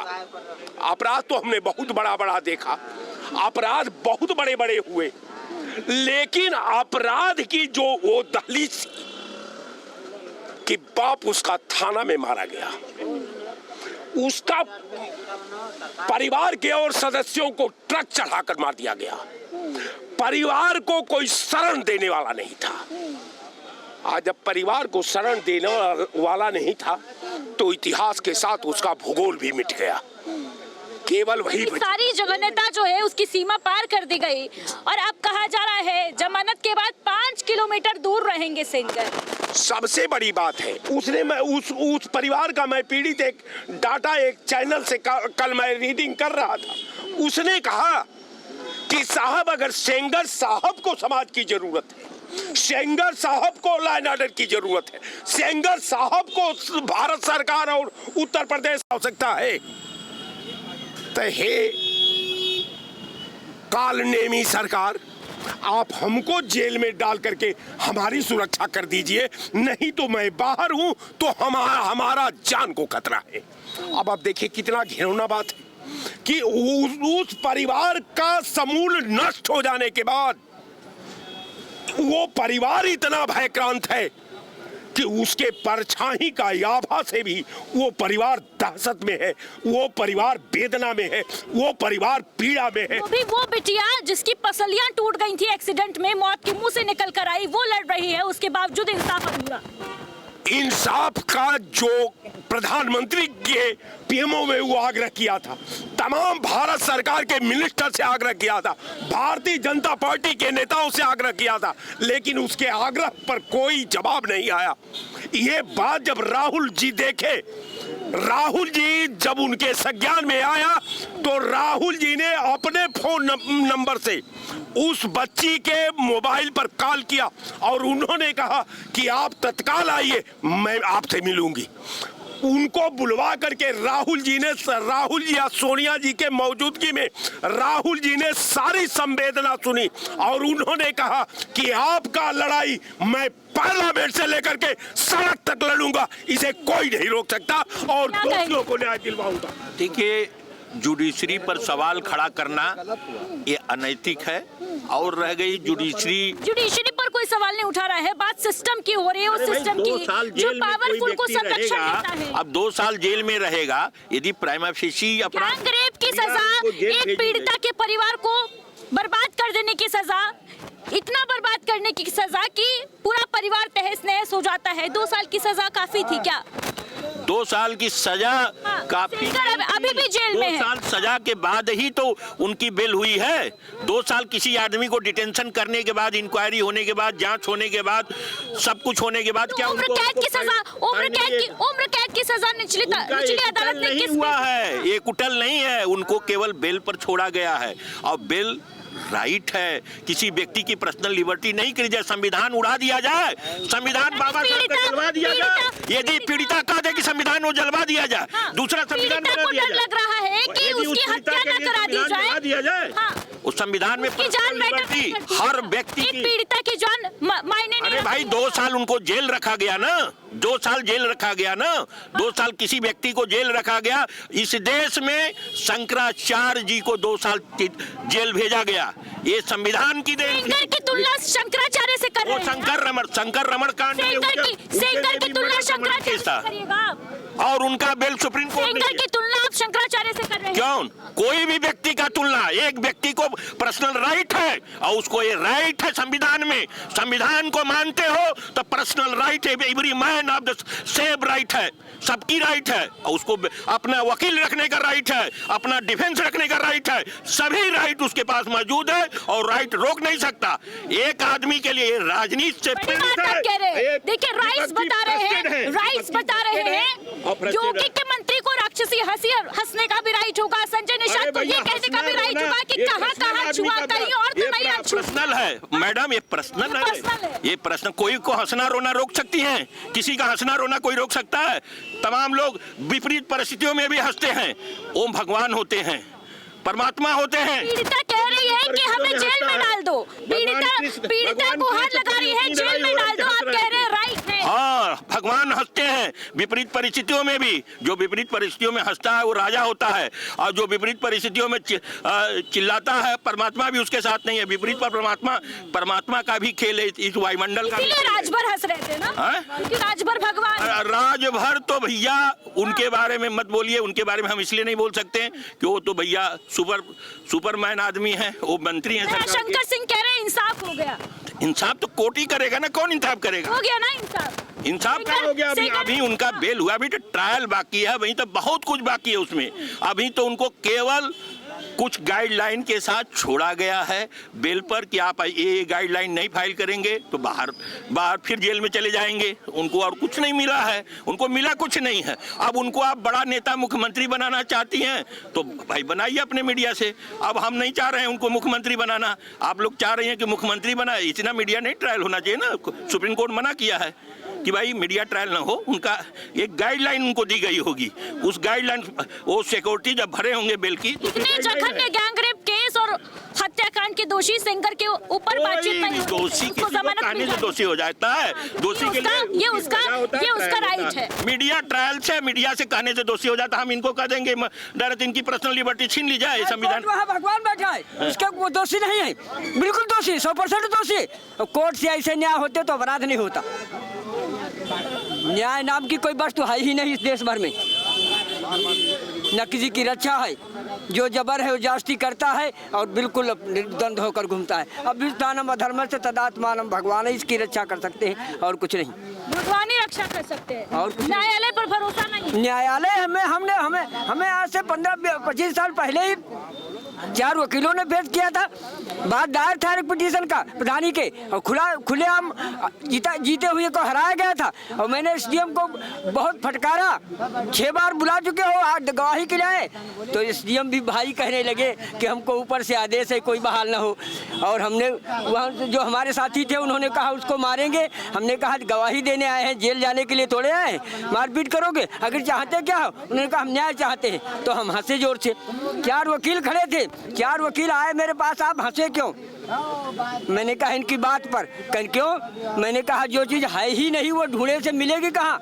अपराध तो हमने बहुत बड़ा बड़ा देखा, अपराध बहुत बड़े बड़े हुए, लेकिन अपराध की जो वो दहलीज कि बाप उसका थाना में मारा गया, उसका परिवार के और सदस्यों को ट्रक चढ़ाकर मार दिया गया, परिवार को कोई शरण देने वाला नहीं था। आज जब परिवार को शरण देने वाला नहीं था तो इतिहास के साथ उसका भूगोल भी मिट गया। केवल वही सारी जघन्यता जो है उसकी सीमा पार कर दी गई और अब कहा जा रहा है जमानत के बाद 5 किलोमीटर दूर रहेंगे सेंगर। सबसे बड़ी बात है उसने मैं उस परिवार का मैं पीड़ित एक डाटा एक चैनल से कल मैं रीडिंग कर रहा था, उसने कहा कि साहब अगर सेंगर साहब को समाज की जरूरत है, सेंगर साहब को लॉ एंड ऑर्डर की जरूरत है, सेंगर साहब को भारत सरकार और उत्तर प्रदेश आवश्यकता है, तो हे कालनेमी सरकार आप हमको जेल में डाल करके हमारी सुरक्षा कर दीजिए, नहीं तो मैं बाहर हूं तो हमारा जान को खतरा है। अब आप देखिए कितना घिनौना बात है कि उस परिवार का समूल नष्ट हो जाने के बाद वो परिवार इतना भयक्रांत है कि उसके परछाई का याभा से भी वो परिवार दहशत में है, वो परिवार वेदना में है, वो परिवार पीड़ा में है। अभी वो बिटिया जिसकी पसलियां टूट गई थी एक्सीडेंट में, मौत के मुंह से निकल कर आई, वो लड़ रही है, उसके बावजूद इंसाफ अधूरा। इंसाफ का जो प्रधानमंत्री के पीएमओ में वो आग्रह किया था, तमाम भारत सरकार के मिनिस्टर से आग्रह किया था, भारतीय जनता पार्टी के नेताओं से आग्रह किया था, लेकिन उसके आग्रह पर कोई जवाब नहीं आया। ये बात जब राहुल जी देखे, राहुल जी जब उनके संज्ञान में आया तो राहुल जी ने अपने फोन नंबर से उस बच्ची के मोबाइल पर कॉल किया और उन्होंने कहा कि आप तत्काल आइए, मैं आपसे मिलूंगी। उनको बुलवा करके राहुल जी या सोनिया जी के मौजूदगी में राहुल जी ने सारी संवेदना सुनी और उन्होंने कहा कि आपका लड़ाई मैं पार्लियामेंट से लेकर के सड़क तक लड़ूंगा, इसे कोई नहीं रोक सकता और दोषियों को न्याय दिलवाऊंगा। देखिए, जुडिशरी पर सवाल खड़ा करना ये अनैतिक है और रह गई जुडिशरी पर कोई सवाल नहीं उठा रहा है, बात सिस्टम की हो रही है, उस सिस्टम की जो पावरफुल को संरक्षण देता है। अब 2 साल जेल में रहेगा यदि प्राइमा फेसी अपराध, गैंग रेप की सजा, एक पीड़िता के परिवार को बर्बाद कर देने की सजा, इतना बर्बाद करने की सजा कि पूरा परिवार तहस नहस हो जाता है। 2 साल की सजा काफी थी क्या? 2 साल की सजा काफी सेंगर अभी भी जेल में है। 2 साल सजा के बाद ही तो उनकी बेल हुई है। 2 साल किसी आदमी को डिटेंशन करने के बाद, इंक्वायरी होने के बाद, जांच होने के बाद, सब कुछ होने के बाद क्या उम्र उनको कैद की सजा, उम्र कैद की सजा निचली अदालत ने नहीं किस हुआ है। ये कुटल नहीं है, उनको केवल बेल पर छोड़ा गया है। और बेल राइट है, किसी व्यक्ति की पर्सनल लिबर्टी नहीं करी जाए। संविधान उड़ा दिया जाए, संविधान बाबा साहब का जलवा दिया जाए। यदि पीड़िता कह दे कि संविधान वो जलवा दिया जाए, दूसरा संविधान बना दिया जाए। लग रहा है कि उसकी हत्या न करा दी जाए। उस संविधान में पर्सनल लिबर्टी हर व्यक्ति की, पीड़िता की जान मायने नहीं। अरे भाई 2 साल उनको जेल रखा गया ना, 2 साल जेल रखा गया ना, 2 साल किसी व्यक्ति को जेल रखा गया। इस देश में शंकराचार्य जी को 2 साल जेल भेजा गया। ये संविधान की देन थी। की तुलना शंकराचार्य से कर रहे हैं। शंकर रमण कांड में सेंगर की तुलना शंकराचार्य से करिएगा आप। और उनका बेल सुप्रीम कोर्ट ने सेंगर की तुलना आप शंकराचार्य से कर रहे हैं। क्यों? कोई भी व्यक्ति का तुलना, एक व्यक्ति को पर्सनल राइट है और उसको ये राइट है संविधान में। संविधान को मानते हो तो पर्सनल राइट है, every man of the same right है, सबकी राइट है। और उसको अपना वकील रखने का राइट है, अपना डिफेंस रखने का राइट है, सभी राइट उसके पास मौजूद है और राइट रोक नहीं सकता। एक आदमी के लिए राजनीति से देखिए राइट्स बता रहे हैं योगी के मंत्री को राक्षसी हंसने का भी राइट होगा, संजय निषाद को ये कहने का भी राइट होगा कि कहां छुआ, कहीं और तो नहीं छुआ। पर्सनल है मैडम, ये पर्सनल है। ये प्रश्न कोई को हंसना रोना रोक सकती हैं, किसी का हंसना रोना कोई रोक सकता है? तमाम लोग विपरीत परिस्थितियों में भी हंसते हैं। ओम भगवान होते हैं, परमात्मा होते हैं। पीड़िता कह रही है कि हमें जेल में डाल दो, पीड़िता गुहार लगा रही है जेल में डाल दो, आप कह रहे हैं राइट है। हाँ, भगवान हंसते हैं विपरीत परिस्थितियों में भी। जो विपरीत परिस्थितियों में हंसता है वो राजा होता है, और जो विपरीत परिस्थितियों में चिल्लाता है परमात्मा भी उसके साथ नहीं है। विपरीत पर परमात्मा का भी खेल है इस वायुमंडल का। राजभर हंस रहे थे ना, राजभर भगवान। राजभर तो भैया उनके बारे में मत बोलिए, उनके बारे में हम इसलिए नहीं बोल सकते कि वो तो भैया सुपरमैन आदमी है, वो मंत्री हैं। शंकर सिंह कह रहे हैं इंसाफ हो गया। इंसाफ तो कोर्ट ही करेगा ना, कौन इंसाफ करेगा? हो गया ना इंसाफ क्या हो गया? अभी उनका बेल हुआ, अभी तो ट्रायल बाकी है, वहीं तो बहुत कुछ बाकी है उसमें। अभी तो उनको केवल कुछ गाइडलाइन के साथ छोड़ा गया है बेल पर कि आप ये गाइडलाइन नहीं फाइल करेंगे तो बाहर फिर जेल में चले जाएंगे। उनको और कुछ नहीं मिला है, उनको मिला कुछ नहीं है। अब उनको आप बड़ा नेता मुख्यमंत्री बनाना चाहती हैं तो भाई बनाइए अपने मीडिया से। अब हम नहीं चाह रहे हैं उनको मुख्यमंत्री बनाना, आप लोग चाह रहे हैं कि मुख्यमंत्री बनाए। इतना मीडिया नहीं ट्रायल होना चाहिए ना, सुप्रीम कोर्ट मना किया है कि भाई मीडिया ट्रायल ना हो। उनका एक गाइडलाइन उनको दी गई होगी, उस गाइडलाइन वो सिक्योरिटी जब भरे होंगे बेल की। जघन्य गैंगरेप केस और हत्याकांड के दोषी सेंगर के ऊपर बातचीत नहीं, दोषी किसी को कहने से दोषी हो जाता है। दोषी के लिए ये उसका राइट है। मीडिया ट्रायल से, मीडिया से कहने से दोषी हो जाता। हम इनको कह देंगे डायरेक्ट इनकी पर्सनल लिबर्टी छीन ली जाए। संविधान भगवान बैठा है, उसका वो दोषी नहीं है, बिल्कुल दोषी, 100% दोषी। कोर्ट से ऐसे न्याय होते तो अपराध नहीं होता। न्याय नाम की कोई वस्तु है ही नहीं इस देश भर में, न किसी की रक्षा है। जो जबर है वो जास्ती करता है और बिल्कुल निर्द्वंद होकर घूमता है। अभ्युत्थानम अधर्म से तदात्मानम, भगवान ही इसकी रक्षा कर सकते हैं और कुछ नहीं। भगवान ही रक्षा कर सकते हैं और न्यायालय पर भरोसा नहीं। न्यायालय हमें आज से 15-25 साल पहले ही 4 वकीलों ने पेश किया था। बात दायर था एक पिटीशन का प्रधानी के, और खुलेआम जीते हुए को हराया गया था। और मैंने एसडीएम को बहुत फटकारा, 6 बार बुला चुके हो, आज गवाही के लिए। तो एसडीएम भी भाई कहने लगे कि हमको ऊपर से आदेश है, कोई बहाल ना हो। और हमने वहाँ जो हमारे साथी थे उन्होंने कहा उसको मारेंगे। हमने कहा गवाही देने आए हैं, जेल जाने के लिए थोड़े आए हैं, मारपीट करोगे? अगर चाहते क्या हो? उन्होंने कहा हम न्याय चाहते हैं। तो हम हंसे जोर से। 4 वकील खड़े थे, 4 वकील आए मेरे पास, आप हंसे क्यों? मैंने कहा इनकी बात पर। क्यों? मैंने कहा जो चीज़ है ही नहीं वो ढूंढे से मिलेगी कहाँ?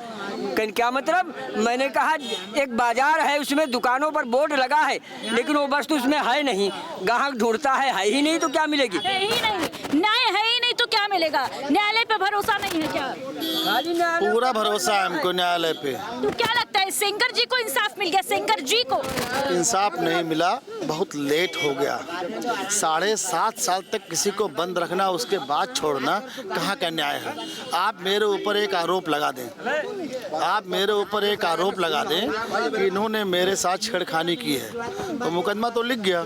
क्या मतलब? मैंने कहा एक बाजार है, उसमें दुकानों पर बोर्ड लगा है, लेकिन वो वस्तु उसमें है नहीं, ग्राहक ढूंढता है ही नहीं तो क्या मिलेगी? न्याय है ही नहीं तो क्या मिलेगा? न्यायालय पे भरोसा नहीं है क्या? पूरा भरोसा है हमको न्यायालय पे। तो क्या लगता है सेंगर जी को इंसाफ मिल गया? सेंगर जी को इंसाफ नहीं मिला, बहुत लेट हो गया। 7.5 साल तक किसी को बंद रखना, उसके बाद छोड़ना, कहाँ का न्याय है? आप मेरे ऊपर एक आरोप लगा दें, आप मेरे ऊपर एक आरोप लगा दें कि इन्होंने मेरे साथ छेड़खानी की है, तो मुकदमा तो लिख गया,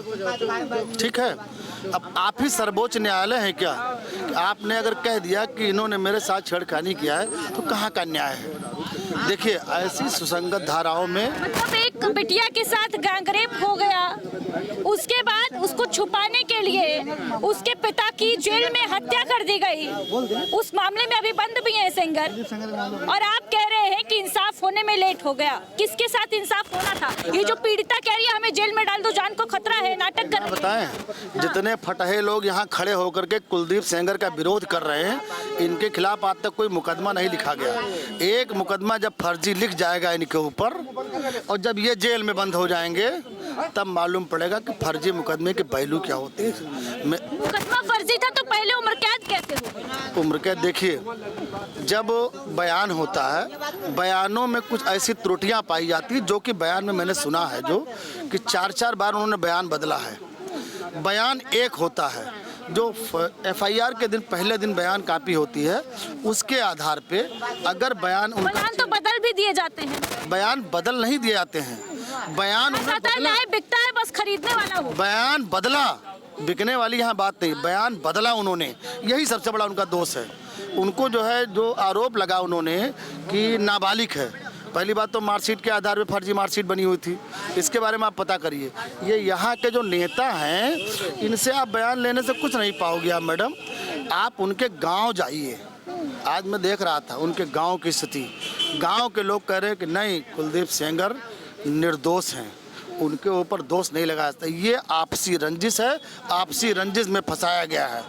ठीक है। अब आप ही सर्वोच्च न्यायालय है क्या? आपने अगर कह दिया कि इन्होंने मेरे साथ छेड़खानी किया है, तो कहाँ का न्याय है? देखिए, ऐसी सुसंगत धाराओं में मतलब एक बिटिया के साथ गैंगरेप हो गया, उसके बाद उसको छुपाने के लिए उसके पिता की जेल में हत्या कर दी गई। उस मामले में अभी बंद भी है सेंगर, और आप कह रहे हैं कि इंसाफ होने में लेट हो गया। किसके साथ इंसाफ होना था? ये जो पीड़िता कह रही है हमें जेल में डाल दो, जान को खतरा है, नाटक कर रही है। बताएं, जितने फटहे लोग यहाँ खड़े होकर के कुलदीप सेंगर का विरोध कर रहे हैं, इनके खिलाफ आज तक कोई मुकदमा नहीं लिखा गया। एक मुकदमा जब फर्जी लिख जाएगा इनके ऊपर, और जब ये जेल में बंद हो जाएंगे, तब मालूम पड़ेगा कि फर्जी मुकदमे के पहलू क्या होते हैं। मुकदमा फर्जी था तो पहले उम्र कैद कैसे हो? उम्र कैद, देखिए, जब बयान होता है, बयानों में कुछ ऐसी त्रुटियां पाई जाती है, जो कि बयान में मैंने सुना है जो कि 4 बार उन्होंने बयान बदला है। बयान एक होता है जो FIR के दिन, पहले दिन बयान कॉपी होती है, उसके आधार पे अगर बयान तो बदल भी दिए जाते हैं। बयान बदल नहीं दिए जाते हैं, बयान न्याय बिकता है, बस खरीदने वाला हो। बयान बदला, बिकने वाली यहाँ बात नहीं, बयान बदला उन्होंने, यही सबसे बड़ा उनका दोष है। उनको जो है, जो आरोप लगा उन्होंने कि नाबालिग है, पहली बात तो मार्कशीट के आधार पे फर्जी मार्कशीट बनी हुई थी, इसके बारे में आप पता करिए। ये यहाँ के जो नेता हैं, इनसे आप बयान लेने से कुछ नहीं पाओगे आप मैडम। आप उनके गांव जाइए, आज मैं देख रहा था उनके गांव की स्थिति, गांव के लोग कह रहे हैं कि नहीं, कुलदीप सेंगर निर्दोष हैं, उनके ऊपर दोष नहीं लगाया जाता। ये आपसी रंजिश है, आपसी रंजिश में फंसाया गया है।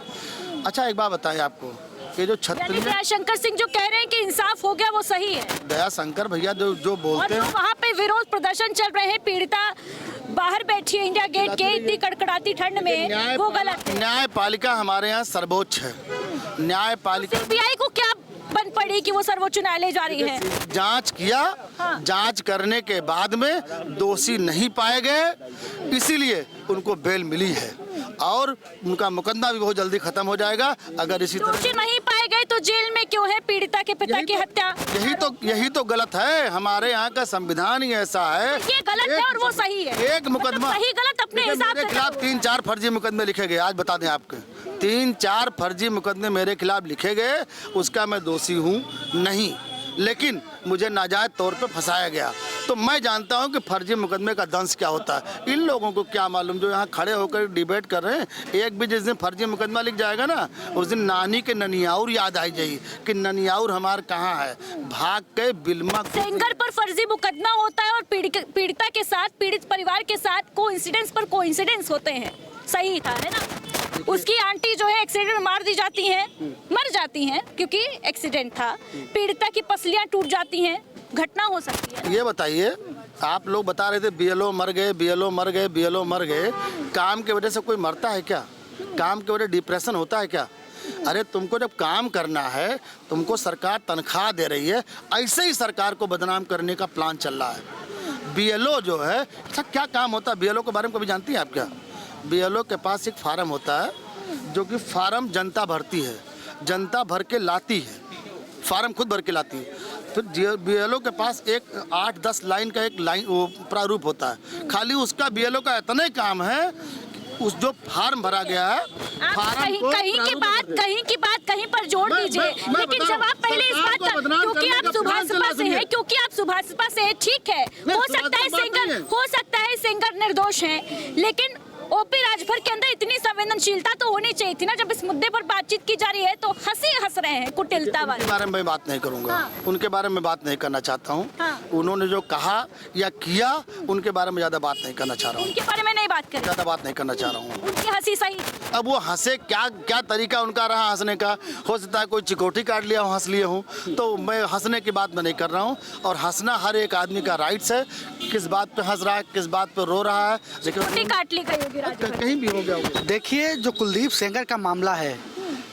अच्छा, एक बात बताएं आपको, ये जो छत्तीस दयाशंकर सिंह जो कह रहे हैं कि इंसाफ हो गया, वो सही है? दयाशंकर भैया जो बोलते हैं, वहाँ पे विरोध प्रदर्शन चल रहे हैं, पीड़िता बाहर बैठी है इंडिया गेट के इतनी कड़कड़ाती ठंड में, वो गलत है। न्यायपालिका हमारे यहाँ सर्वोच्च है। न्यायपालिका, CBI को क्या बन पड़ी कि वो सर्वोच्च न्यायालय जा रही है? जांच किया, जांच करने के बाद में दोषी नहीं पाए गए, इसीलिए उनको बेल मिली है, और उनका मुकदमा भी बहुत जल्दी खत्म हो जाएगा। अगर इसी तरह दोषी नहीं पाए गए तो जेल में क्यों है पीड़िता के पिता की हत्या? यही तो गलत है। हमारे यहाँ का संविधान ही ऐसा है। ये गलत है और वो सही है। एक मुकदमा, सही गलत अपने हिसाब से। मेरे खिलाफ 3-4 फर्जी मुकदमे लिखे गए, आज बता दें आपके, 3-4 फर्जी मुकदमे मेरे खिलाफ लिखे गए, उसका मैं दोषी हूँ नहीं, लेकिन मुझे नाजायज तौर पे फंसाया गया। तो मैं जानता हूं कि फर्जी मुकदमे का दंश क्या होता है। इन लोगों को क्या मालूम जो यहाँ खड़े होकर डिबेट कर रहे हैं, एक भी जिस दिन फर्जी मुकदमा लिख जाएगा ना, उस दिन नानी के ननियाउर याद आई जाएगी कि ननियाउर हमार कहाँ है, भाग के बिल्मा। सेंगर पर फर्जी मुकदमा होता है और पीड़िता के साथ, पीड़ित परिवार के साथ कोइंसिडेंस पर कोइंसिडेंस होते हैं, सही था, है ना? उसकी आंटी जो है एक्सीडेंट में मार दी जाती हैं, मर जाती हैं क्योंकि एक्सीडेंट था, पीड़िता की पसलियां टूट जाती हैं, घटना हो सकती है। ये बताइए, आप लोग बता रहे थे BLO मर गए, BLO मर गए, BLO मर गए, काम की वजह से कोई मरता है क्या? काम की वजह डिप्रेशन होता है क्या? अरे तुमको जब काम करना है, तुमको सरकार तनख्वाह दे रही है, ऐसे ही सरकार को बदनाम करने का प्लान चल रहा है। BLO जो है, अच्छा क्या काम होता है BLO के बारे में कभी जानती हैं आप क्या? BLO के पास एक फार्म होता है, जो कि फार्म जनता भरती है, जनता भर के लाती है, फार्म खुद भर के लाती है। फिर BLO के पास एक 8-10 लाइन का एक लाइन वो प्रारूप होता है, खाली उसका BLO का इतना काम है, उस जो फार्म भरा गया है, कहीं की बात कहीं पर जोड़ दीजिए, लेकिन जब आप पहले इस बात का, क्योंकि आप सुभाषपा से हैं, ठीक है, हो सकता है सेंगर निर्दोष है, लेकिन OP राजभर के अंदर इतनी संवेदनशीलता तो होनी चाहिए थी ना। जब इस मुद्दे पर बातचीत की जा रही है तो हंस रहे हैं कुटिलता वाले। उनके बारे में बात नहीं करूंगा, उनके बारे में बात नहीं करना चाहता हूँ। उन्होंने जो कहा या किया, उनके बारे में ज्यादा बात नहीं करना चाह रहा हूँ। उनके बारे में नहीं बात कर, ज्यादा बात नहीं करना चाह रहा हूँ। उनकी हंसी सही, अब वो हंसे, क्या तरीका उनका रहा हंसने का, हो सकता है कोई चिकोटी काट लिया हूँ, हंस लिए हूँ, तो मैं हंसने की बात मैं नहीं कर रहा हूँ। और हंसना हर एक आदमी का राइट्स है, किस बात पे हंस रहा है, किस बात पे रो रहा है, लेकिन काट ली गई होगी कहीं भी हो गया। देखिए, जो कुलदीप सेंगर का मामला है,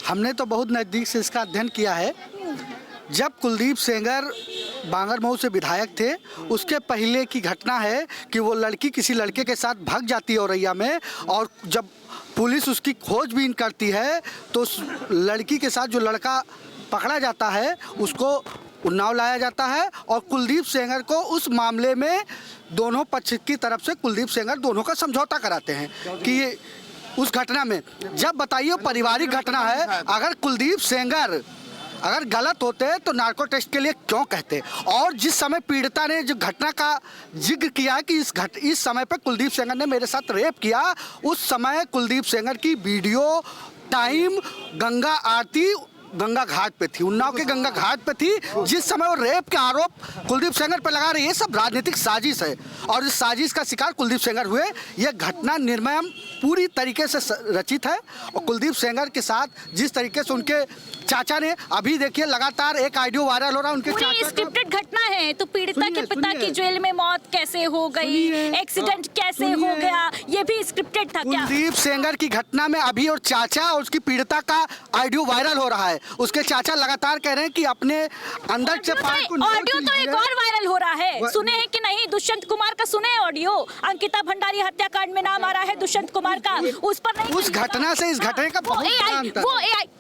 हमने तो बहुत नज़दीक से इसका अध्ययन किया है। जब कुलदीप सेंगर बांगरमऊ से विधायक थे, उसके पहले की घटना है कि वो लड़की किसी लड़के के साथ भाग जाती है औरैया में, और जब पुलिस उसकी खोजबीन करती है तो उस लड़की के साथ जो लड़का पकड़ा जाता है उसको उन्नाव लाया जाता है, और कुलदीप सेंगर को उस मामले में दोनों पक्ष की तरफ से कुलदीप सेंगर दोनों का समझौता कराते हैं कि ये उस घटना में, जब बताइए पारिवारिक घटना है, अगर कुलदीप सेंगर अगर गलत होते तो नार्को टेस्ट के लिए क्यों कहते। और जिस समय पीड़िता ने जो घटना का जिक्र किया कि इस समय पे कुलदीप सेंगर ने मेरे साथ रेप किया, उस समय कुलदीप सेंगर की वीडियो टाइम गंगा आरती गंगा घाट पे थी, उन्नाव के गंगा घाट पे थी, जिस समय वो रेप के आरोप कुलदीप सेंगर पे लगा रहे। ये सब राजनीतिक साजिश है, और इस साजिश का शिकार कुलदीप सेंगर हुए। ये घटना निर्मम पूरी तरीके से रचित है, और कुलदीप सेंगर के साथ जिस तरीके से उनके चाचा ने, अभी देखिए लगातार एक ऑडियो वायरल हो रहा है उनके पूरी चाचा स्क्रिप्टेड घटना है। तो पीड़िता के पिता की जेल में मौत कैसे हो गई, एक्सीडेंट कैसे हो गया, ये भी स्क्रिप्टेड था क्या? कुलदीप सेंगर की घटना में अभी और चाचा और उसकी पीड़िता का ऑडियो वायरल हो रहा है। उसके चाचा लगातार कह रहे हैं कि अपने अंदर से ऑडियो तो एक और वायरल हो रहा है, सुने हैं कि नहीं? दुष्यंत कुमार का सुने ऑडियो, अंकिता भंडारी हत्याकांड में नाम आ रहा है दुष्यंत कुमार का, उस पर नहीं। उस घटना से इस घटने का बहुत बड़ा अंतर है।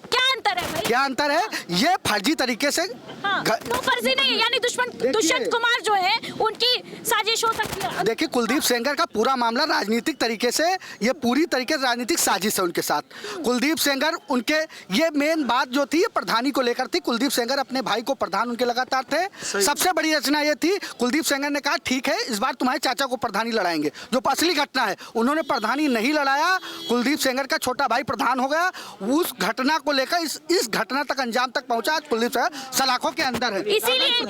क्या अंतर है भाई? क्या अंतर है? ये फर्जी तरीके से वो फर्जी नहीं है, यानी दुष्यंत कुमार जो है उनकी साजिश हो सकती है। देखिए कुलदीप सेंगर का पूरा मामला राजनीतिक तरीके से, ये पूरी तरीके से राजनीतिक साजिश है उनके साथ। कुलदीप सेंगर उनके, ये मेन बात जो थी प्रधानी को लेकर थी। कुलदीप सेंगर अपने भाई को प्रधान उनके लगातार थे। सबसे बड़ी रचना ये थी, कुलदीप सेंगर ने कहा ठीक है इस बार तुम्हारे चाचा को प्रधानी लड़ाएंगे। जो असली घटना है, उन्होंने प्रधानी नहीं लड़ाया, कुलदीप सेंगर का छोटा भाई प्रधान हो गया। उस घटना को लेकर इस घटना तक अंजाम तक पहुंचा। कुलदीप सेंगर सलाखों के अंदर है। इसीलिए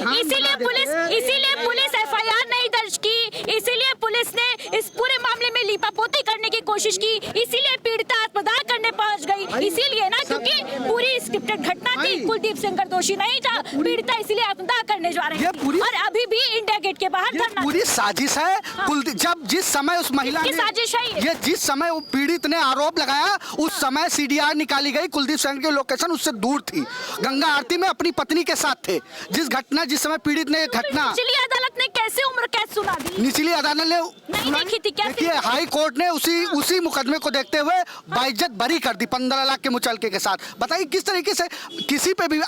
पुलिस एफआईआर नहीं दर्ज की, इसीलिए पुलिस ने इस पूरे मामले में लीपापोती करने की कोशिश की, इसीलिए पीड़िता आत्मदाह करने पहुंच गई। इसीलिए ना, क्योंकि पूरी स्क्रिप्टेड घटना थी, कुलदीप सेंगर दोषी नहीं था, पीड़िता इसीलिए आत्मदाह करने जा रही थी, और अभी भी इंडिया गेट के बाहर धरना। पूरी साजिश है। जब जिस समय उस महिला ने, साजिश है ये जिस समय पीड़ित ने आरोप लगाया, उस समय सीडीआर निकाली गई। कुलदीप सेंगर की लोकेशन उससे दूर थी, गंगा आरती में अपनी पत्नी के साथ थे। जिस समय पीड़ित ने घटना, निचली अदालत ने कैसे उम्र कैद सुना दी? निचली अदालत ने नहीं देखी थी क्या? देखिए हाई कोर्ट ने उसी मुकदमे को देखते हुए बाइज्जत बरी कर दी 15 लाख के मुचलके के साथ। बताइए किस तरीके से किसी पे भी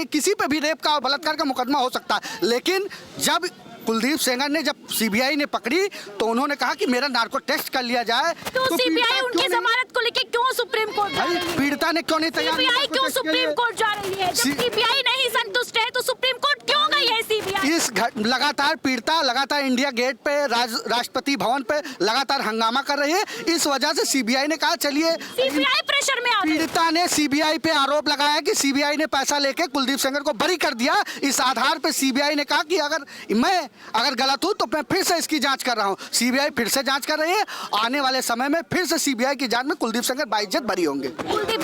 किसी पे भी रेप का और बलात्कार का मुकदमा हो सकता है। लेकिन जब कुलदीप सेंगर ने, जब सीबीआई ने पकड़ी तो उन्होंने कहा कि मेरा नार्को टेस्ट कर लिया जाए। तो सीबीआई उनकी जमानत को लेके क्यों सुप्रीम कोर्ट जा रही है? पीड़िता ने क्यों नहीं तैयार? सीबीआई क्यों सुप्रीम कोर्ट जा रही है? जब सीबीआई नहीं संतुष्ट है तो सुप्रीम कोर्ट क्यों गई है सीबीआई? लगातार पीड़िता लगातार इंडिया गेट पे, राष्ट्रपति भवन पे लगातार हंगामा कर रही है। इस वजह से सीबीआई ने कहा चलिए, सीबीआई प्रेशर में आ गई। पीड़िता ने सीबीआई पे आरोप लगाया कि सीबीआई ने पैसा लेके कुलदीप सेंगर को बरी कर दिया। इस आधार पे सीबीआई ने कहा कि अगर गलत हूं तो मैं फिर से इसकी जांच कर रहा हूं। सीबीआई फिर से जांच कर रही है। आने वाले समय में फिर से सीबीआई की जांच में कुलदीप सेंगर बाइज्जत बरी होंगे। कुलदीप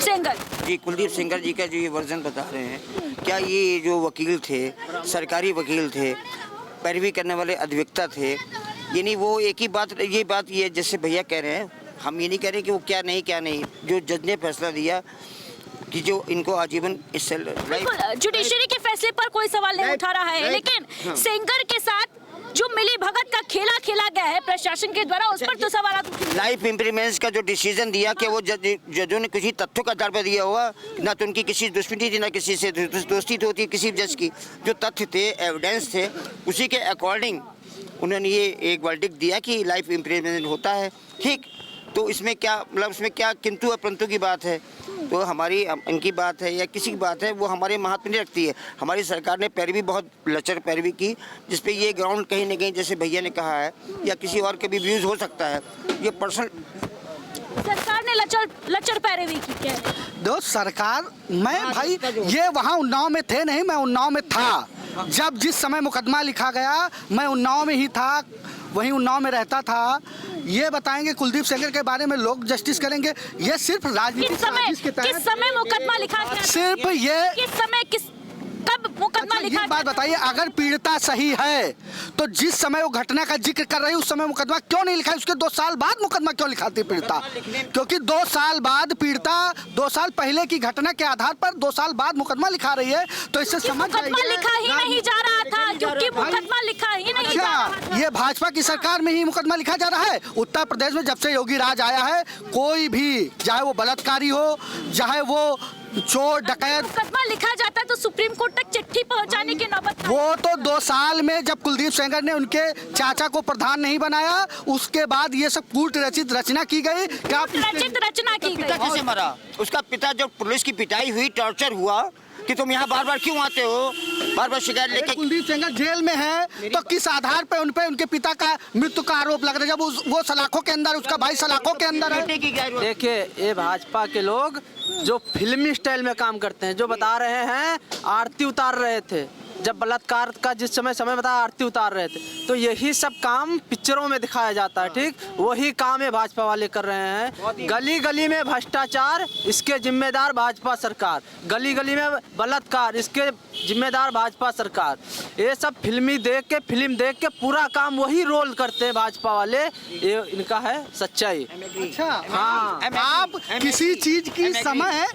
सेंगर जी का जो ये वर्जन बता रहे हैं, क्या ये जो वकील थे, सरकारी वकील थे, पैरवी करने वाले अधिवक्ता थे, यानी वो एक ही बात, ये जैसे भैया कह रहे हैं, हम ये नहीं कह रहे कि वो क्या नहीं, जो जज ने फैसला दिया कि जो इनको आजीवन जुडिशरी के फैसले पर कोई सवाल नहीं उठा रहा है, लेकिन सेंगर के साथ जो मिली भगत का खेला गया है प्रशासन के द्वारा, उस पर तो सवाल लाइफ इम्प्रीमेंट्स का जो डिसीजन दिया कि वो जजों ने किसी तथ्यों का आधार पर दिया होगा, ना तो उनकी किसी दुश्मनी थी, ना किसी से दोस्ती तो होती किसी जज की। जो तथ्य थे, एविडेंस थे, उसी के अकॉर्डिंग उन्होंने ये एक वर्डिक्ट दिया कि लाइफ इम्प्रीमेंट होता है। ठीक, तो इसमें क्या मतलब, इसमें क्या किंतु और परंतु की बात है? तो हमारी इनकी बात है या किसी की बात है, वो हमारे महात्म नहीं रखती है। हमारी सरकार ने पैरवी, बहुत लचर पैरवी की, जिसपे ये ग्राउंड कहीं ना कहीं, जैसे भैया ने कहा है, या किसी और के भी व्यूज हो सकता है। ये पर्सनल सरकार ने लचर पैरवी की क्या? दोस्त सरकार, मैं भाई ये वहाँ उन्नाव में थे नहीं, मैं उन्नाव में था। जब जिस समय मुकदमा लिखा गया मैं उन्नाव में ही था, वहीं उन्नाव में रहता था। ये बताएंगे कुलदीप सेंगर के बारे में लोग जस्टिस करेंगे? ये सिर्फ राजनीतिक साजिश के तहत। किस समय मुकदमा लिखा गया? सिर्फ ये किस समय, कब मुकदमा अच्छा, लिखा ये बात बताइए, अगर पीड़िता सही है तो जिस समय वो घटना का जिक्र कर रही है उस समय मुकदमा क्यों नहीं लिखा? उसके 2 साल बाद मुकदमा क्यों लिखाती है पीड़िता? क्योंकि 2 साल बाद पीड़िता 2 साल पहले की घटना के आधार पर 2 साल बाद मुकदमा लिखा रही है, तो इससे समझ मुकदमा जाइए। लिखा ही नहीं जा रहा था, क्योंकि मुकदमा लिखा ही नहीं जा रहा था। अच्छा, ये भाजपा की सरकार में ही मुकदमा लिखा जा रहा है। उत्तर प्रदेश में जब से योगी राज आया है, कोई भी, चाहे वो बलात्कारी हो, चाहे वो चोर डकैत, मुकदमा लिखा जाता है तो सुप्रीम कोर्ट तक चिट्ठी पहुंचाने की नौबत। वो तो 2 साल में जब कुलदीप सेंगर ने उनके चाचा को प्रधान नहीं बनाया, उसके बाद ये सब कूट रचित रचना की गई। क्या रचित रचना की पिता गई। कैसे मरा? उसका पिता जब पुलिस की पिटाई हुई, टॉर्चर हुआ कि तुम यहाँ बार बार क्यों आते हो, बार बार शिकायत लेके। कुलदीप सेंगर जेल में है तो किस आधार पे उन पे उनके पिता का मृत्यु का आरोप लग रहा है, जब वो सलाखों के अंदर, उसका भाई सलाखों के अंदर है। देखिए, ये भाजपा के लोग जो फिल्मी स्टाइल में काम करते हैं, जो बता रहे हैं आरती उतार रहे थे, जब बलात्कार का जिस समय बताया आरती उतार रहे थे, तो यही सब काम पिक्चरों में दिखाया जाता है। ठीक वही काम है भाजपा वाले कर रहे हैं। गली गली में भ्रष्टाचार, इसके जिम्मेदार भाजपा सरकार। गली गली में बलात्कार, इसके जिम्मेदार भाजपा सरकार। ये सब फिल्म देख के पूरा काम वही रोल करते हैं भाजपा वाले। ये इनका है सच्चाई। अच्छा, हाँ, आप किसी चीज की समय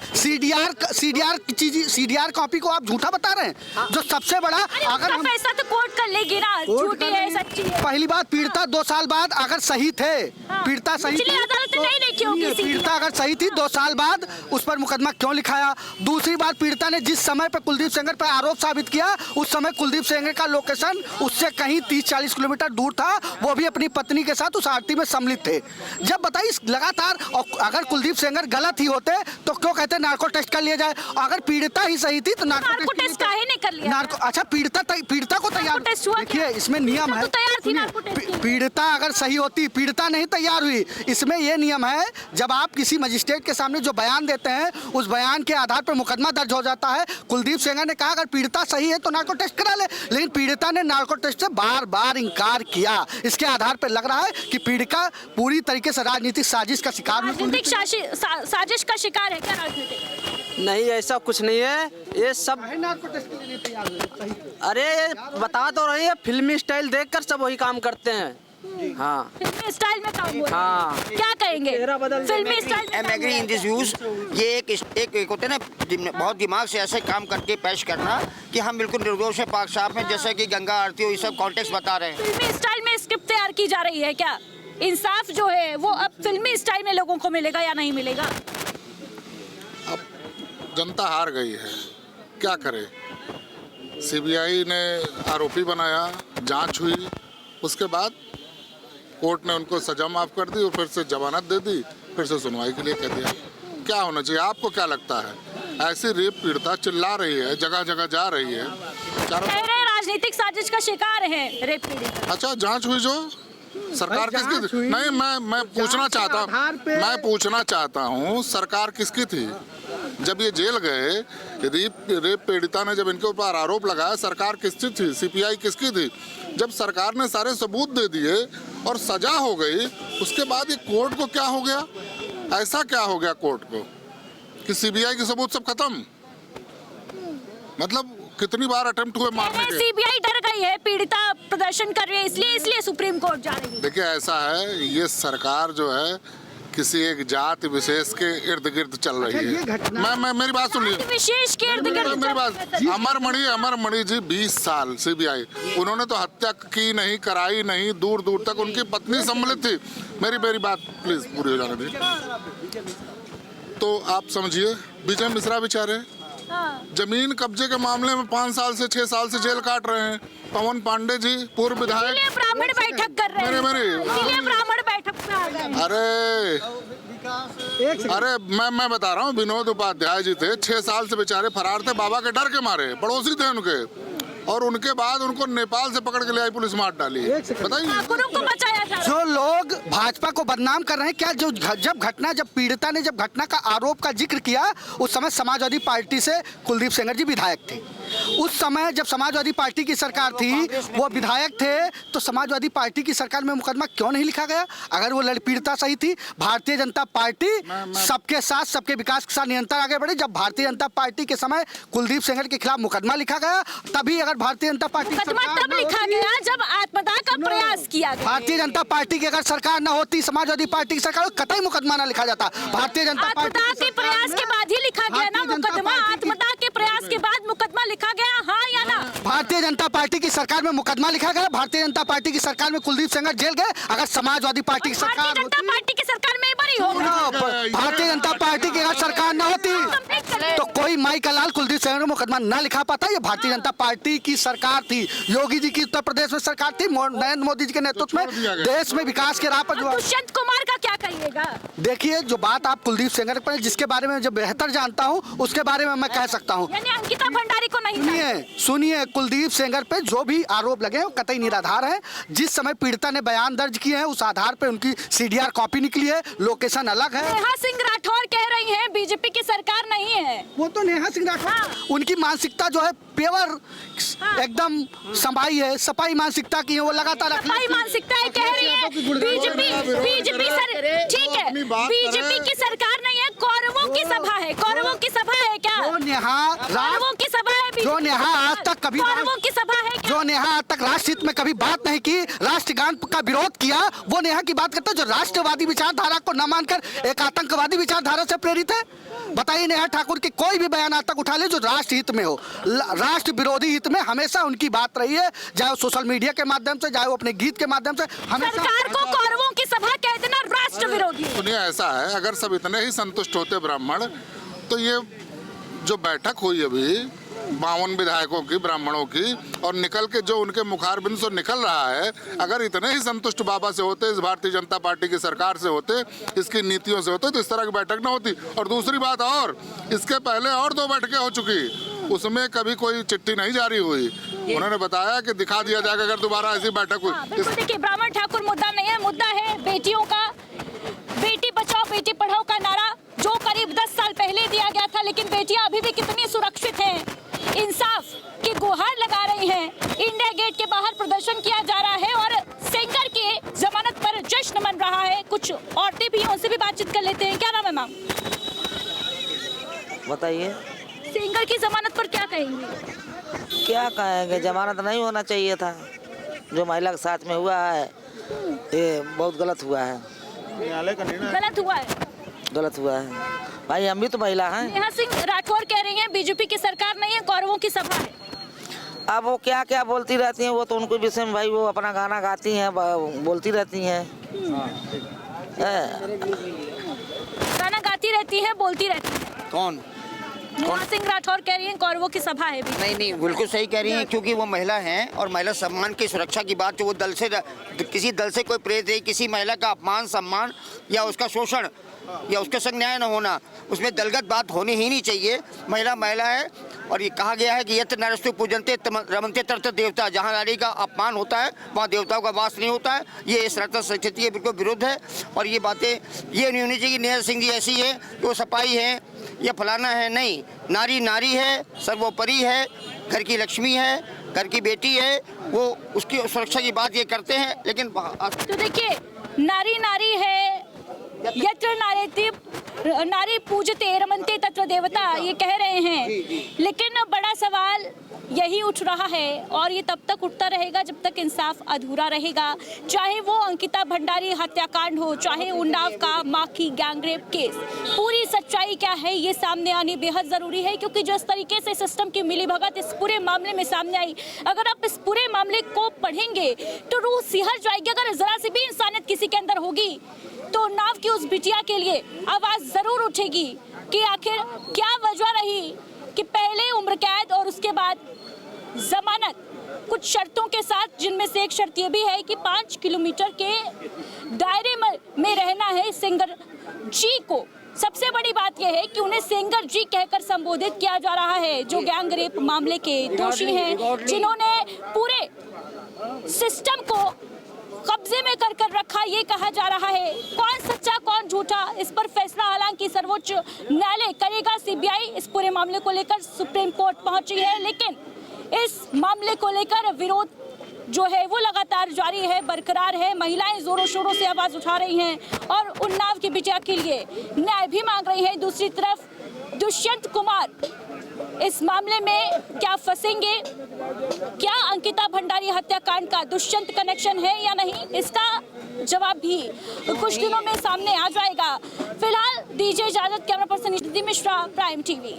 सीडीआर कॉपी को आप झूठा बता रहे हैं, जो सबसे बड़ा। अगर हम फैसला तो कोर्ट कर लेगी ना, झूठी है सच्ची है। पहली बात, पीड़िता 2 साल बाद अगर सही थे, पीड़िता सही पिछली थी, अदालत ने नहीं देखी होगी तो सीधी। पीड़िता अगर सही थी 2 साल बाद उस पर मुकदमा क्यों लिखाया? दूसरी बात, पीड़िता ने जिस समय पे कुलदीप सेंगर पर आरोप साबित किया, उस समय कुलदीप सेंगर का लोकेशन उससे कहीं 30-40 किलोमीटर दूर था, वो भी अपनी पत्नी के साथ उस आरती में सम्मिलित थे। जब बताइए लगातार, अगर कुलदीप सेंगर गलत ही होते तो क्यों कहते नार्को टेस्ट कर लिया जाए? अगर पीड़िता ही सही थी तो नार्को टेस्ट काहे नहीं कर लिया? अच्छा, पीड़िता को तैयार, टेस्ट हुआ देखिए इसमें नियम है। तो तैयार थी नार्को टेस्ट की। पीड़िता अगर सही होती, पीड़िता नहीं तैयार हुई, इसमें यह नियम है, जब आप किसी मजिस्ट्रेट के सामने जो बयान देते हैं उस बयान के आधार पर मुकदमा दर्ज हो जाता है। कुलदीप सेंगर ने कहा अगर पीड़िता सही है तो नार्को टेस्ट करा ले, लेकिन पीड़िता ने नार्को टेस्ट से बार बार इंकार किया। इसके आधार पर लग रहा है कि पीड़िता पूरी तरीके से राजनीतिक साजिश का शिकार हुई। राजनीतिक साजिश का शिकार है क्या राजनीतिक? नहीं, ऐसा कुछ नहीं है। ये सब नार्को टेस्ट के लिए नहीं तैयार हुई। अरे बता तो रही है, फिल्मी स्टाइल देखकर सब वही काम करते हैं। हाँ, फिल्मी स्टाइल में काम हुआ। हाँ, क्या कहेंगे? फिल्मी स्टाइल में I'm agree in this views। ये एक होते हैं ना, बहुत दिमाग से ऐसे काम करके पेश करना कि हम बिल्कुल निर्दोष है, पाक साफ में, जैसे कि गंगा आरती हो, ये सब कॉन्टेक्स्ट बता रहे हैं। फिल्मी स्टाइल में स्क्रिप्ट तैयार की जा रही है क्या? इंसाफ जो है वो अब फिल्मी स्टाइल में लोगों को मिलेगा या नहीं मिलेगा? अब जनता हार गई है, क्या करे? सीबीआई ने आरोपी बनाया, जांच हुई, उसके बाद कोर्ट ने उनको सजा माफ कर दी और फिर से जमानत दे दी, फिर से सुनवाई के लिए कह दिया। क्या होना चाहिए? आपको क्या लगता है? ऐसी रेप पीड़िता चिल्ला रही है, जगह जगह जा रही है, राजनीतिक साजिश का शिकार है रेप पीड़िता। अच्छा, जांच हुई जो सरकार किसकी थी? नहीं, मैं पूछना चाहता हूँ सरकार किसकी थी? जब ये जेल गए, यदि रेप पीड़िता ने जब इनके ऊपर आरोप लगाया, सरकार किसकी थी? सीपीआई किसकी थी? जब सरकार ने सारे सबूत दे दिए और सजा हो गई, उसके बाद ये कोर्ट को क्या हो गया? ऐसा क्या हो गया कोर्ट को कि सीबीआई के सबूत सब खत्म? मतलब कितनी बार अटेम्प्ट हुए मारने के? सीबीआई डर गई है, पीड़िता प्रदर्शन कर रही है, इसलिए सुप्रीम कोर्ट जा रही है। देखिए, ऐसा है, ये सरकार जो है किसी एक जाति विशेष के इर्द गिर्द चल रही है। मैं मेरी बात सुनिए, विशेष के इर्द गिर्द मेरी बात। अमरमणि जी 20 साल सीबीआई, उन्होंने तो हत्या की नहीं, कराई नहीं, दूर दूर तक उनकी पत्नी सम्मिलित थी। मेरी बात प्लीज पूरी हो जाने दीजिए। तो आप समझिए, विजय मिश्रा बेचारे जमीन कब्जे के मामले में 5 साल से 6 साल से जेल काट रहे हैं। पवन पांडे जी पूर्व विधायक, ब्राह्मण बैठक कर रहे हैं, मेरे ब्राह्मण बैठक में आ गए। अरे मैं बता रहा हूँ, विनोद उपाध्याय जी थे, 6 साल से बेचारे फरार थे, बाबा के डर के मारे, पड़ोसी थे उनके, और उनके बाद उनको नेपाल से पकड़ के ले आई पुलिस, मार डाली। बताइए, जो लोग भाजपा को बदनाम कर रहे हैं, क्या जब पीड़िता ने जब घटना का आरोप का जिक्र किया, उस समय समाजवादी पार्टी से कुलदीप सेंगर जी विधायक थे। उस समय जब समाजवादी पार्टी की सरकार थी, वो विधायक थे, तो समाजवादी पार्टी की सरकार में मुकदमा क्यों नहीं लिखा गया? अगर वो पीड़िता सही थी, भारतीय जनता पार्टी सबके साथ, सबके विकास के साथ निरंतर आगे बढ़ी। जब भारतीय जनता पार्टी के समय कुलदीप सेंगर के खिलाफ मुकदमा लिखा गया, तभी अगर भारतीय जनता पार्टी मुकदमा तब लिखा गया जब आत्मदाह का प्रयास किया गया। भारतीय जनता पार्टी की अगर सरकार न होती, समाजवादी पार्टी की सरकार, कतई मुकदमा न लिखा जाता। भारतीय जनता पार्टी आत्मदाह के प्रयास के बाद ही लिखा गया ना मुकदमा। आत्मदाह के प्रयास के बाद मुकदमा लिखा गया, हाँ या ना? भारतीय जनता पार्टी की सरकार में मुकदमा लिखा गया। भारतीय जनता पार्टी की सरकार में कुलदीप सेंगर जेल गए। अगर समाजवादी पार्टी की सरकार भारतीय जनता पार्टी की सरकार में बरी हो गई। भारतीय जनता पार्टी की अगर सरकार न होती तो कोई माई का लाल कुलदीप सेंगर मुकदमा न लिखा पाता। ये भारतीय जनता पार्टी की सरकार थी, योगी जी की उत्तर प्रदेश में सरकार थी, नरेंद्र मोदी जी के नेतृत्व में देश में विकास के राह पर। दुष्यंत कुमार का क्या कहिएगा? देखिए, जो बात आप कुलदीप सेंगर पर, जिसके बारे में जो बेहतर जानता हूँ, उसके बारे में मैं कह सकता हूँ। यानी अंकिता भंडारी को नहीं। सुनिए, कुलदीप सेंगर पे जो भी आरोप लगे वो कतई निराधार है। जिस समय पीड़िता ने बयान दर्ज किए हैं, उस आधार पे उनकी सीडीआर कॉपी निकली है, लोकेशन अलग है। नेहा सिंह राठौर कह रही हैं बीजेपी की सरकार नहीं है। वो तो नेहा सिंह राठौर, उनकी मानसिकता जो है पेवर एकदम समाई है, सफाई मानसिकता की है। वो लगातार सफाई मानसिकता है कह रही है। बीजेपी सर, ठीक है, बीजेपी की सरकार नहीं है, कौरवों की सभा है। कौरवों की सभा है क्या? कौरवों की सभा है। जो नेहा आज तक कभी कौरवों की सभा है क्या? जो नेहा आज तक राष्ट्रहित में कभी बात नहीं की, राष्ट्रगान का विरोध किया, वो नेहा की बात करता है जो राष्ट्रवादी विचारधारा को न मानकर एक आतंकवादी विचारधारा से प्रेरित है। बताइए, नेहा ठाकुर की कोई भी बयान आज तक उठा ले जो राष्ट्र हित में हो, राष्ट्र विरोधी हित में हमेशा उनकी बात रही है, चाहे वो सोशल मीडिया के माध्यम से, चाहे वो अपने गीत के माध्यम से। सरकार को कौरवों की सभा कह देना राष्ट्र विरोधी। सुनिए, ऐसा है, अगर सब इतने ही संतुष्ट होते ब्राह्मण, तो ये जो बैठक हुई अभी 52 विधायकों की, ब्राह्मणों की, और निकल के जो उनके मुखारबिंद से निकल रहा है, अगर इतने ही संतुष्ट बाबा से होते, इस भारतीय जनता पार्टी की सरकार से होते, इसकी नीतियों से होते, तो इस तरह की बैठक ना होती। और दूसरी बात, और इसके पहले और 2 बैठकें हो चुकी, उसमें कभी कोई चिट्ठी नहीं जारी हुई। उन्होंने बताया कि दिखा दिया जाएगा अगर दोबारा ऐसी बैठक हुई। देखिए, ब्राह्मण ठाकुर मुद्दा नहीं है, मुद्दा है बेटियों का। बेटी बचाओ बेटी पढ़ाओ का नारा जो करीब 10 साल पहले दिया गया था, लेकिन बेटियां अभी भी कितनी सुरक्षित हैं, इंसाफ की गुहार लगा रही हैं। इंडिया गेट के बाहर प्रदर्शन किया जा रहा है और सेंगर के जमानत पर जश्न मन रहा है। कुछ औरतें भी हैं, उनसे भी बातचीत कर लेते हैं। क्या नाम है मैम? बताइए। सेंगर की जमानत पर क्या कहेंगे? क्या कहेंगे, जमानत नहीं होना चाहिए था। जो महिला के साथ में हुआ है ये बहुत गलत हुआ है। गलत हुआ है, गलत हुआ है भाई, हम भी तो महिला हैं। नेहा सिंह राठौर कह रही हैं बीजेपी की सरकार नहीं है, कौरवों की सभा है। अब वो क्या क्या बोलती रहती हैं, वो तो उनको विषय में भाई, वो अपना गाना गाती हैं, बोलती रहती हैं। गाना गाती रहती है, बोलती रहती है। कौन? नेहा सिंह राठौर कह रही हैं कौरवों की सभा है भी। नहीं, बिल्कुल सही कह रही हैं, क्योंकि वो महिला हैं और महिला सम्मान की सुरक्षा की बात, जो वो दल से, किसी दल से कोई प्रेरित है, किसी महिला का अपमान, सम्मान या उसका शोषण या उसके संग न्याय न होना, उसमें दलगत बात होनी ही नहीं चाहिए। महिला महिला है, और ये कहा गया है कि यत्र नरस्तु पूजन्ते रमन्ते तत्र देवता। जहाँ नारी का अपमान होता है वहाँ देवताओं का वास नहीं होता है। ये इस स्थिति के बिल्कुल विरुद्ध है। और ये बातें ये नहीं होनी चाहिए कि नेहा सिंह जी ऐसी है कि वो सपाई है या फलाना है। नहीं, नारी नारी है, सर्वोपरि है, घर की लक्ष्मी है, घर की बेटी है, वो उसकी सुरक्षा की बात ये करते हैं। लेकिन तो देखिए, नारी नारी है, यत्र नारी पूजते रमन्ते तत्र देवता, ये कह रहे हैं। लेकिन बड़ा सवाल यही उठ रहा है और ये तब तक उठता रहेगा जब तक इंसाफ अधूरा रहेगा। चाहे वो अंकिता भंडारी हत्याकांड हो, चाहे उन्नाव का माखी गैंगरेप केस, पूरी सच्चाई क्या है ये सामने आनी बेहद जरूरी है। क्योंकि जिस तरीके से सिस्टम की मिलीभगत इस पूरे मामले में सामने आई, अगर आप इस पूरे मामले को पढ़ेंगे तो रूह सिहर जाएगी। अगर जरा सी भी इंसानियत किसी के अंदर होगी तो उन्नाव की उस बिटिया के लिए आवाज जरूर उठेगी कि आखिर क्या वजह रही कि पहले उम्र कैद और उसके बाद जमानत, कुछ शर्तों के साथ, जिनमें से एक शर्त ये भी है कि 5 किलोमीटर के दायरे में रहना है सेंगर जी को। सबसे बड़ी बात यह है कि उन्हें सेंगर जी कहकर संबोधित किया जा रहा है, जो गैंग रेप मामले के दोषी हैं, जिन्होंने पूरे सिस्टम को कब्जे कब्जे में कर रखा, ये कहा जा रहा है। कौन सच्चा कौन झूठा, इस पर फैसला हालांकि सर्वोच्च न्यायालय करेगा। सीबीआई इस पूरे मामले को लेकर सुप्रीम कोर्ट पहुंची है, लेकिन इस मामले को लेकर विरोध जो है वो लगातार जारी है, बरकरार है। महिलाएं जोरों शोरों से आवाज उठा रही हैं और उन्नाव की बिटिया के लिए न्याय भी मांग रही हैं। दूसरी तरफ दुष्यंत कुमार इस मामले में क्या फंसेंगे, क्या अंकिता भंडारी हत्याकांड का दुष्यंत कनेक्शन है या नहीं, इसका जवाब भी कुछ दिनों में सामने आ जाएगा। फिलहाल दीजिए इजाजत। कैमरा पर्सन निधि मिश्रा, प्राइम टीवी।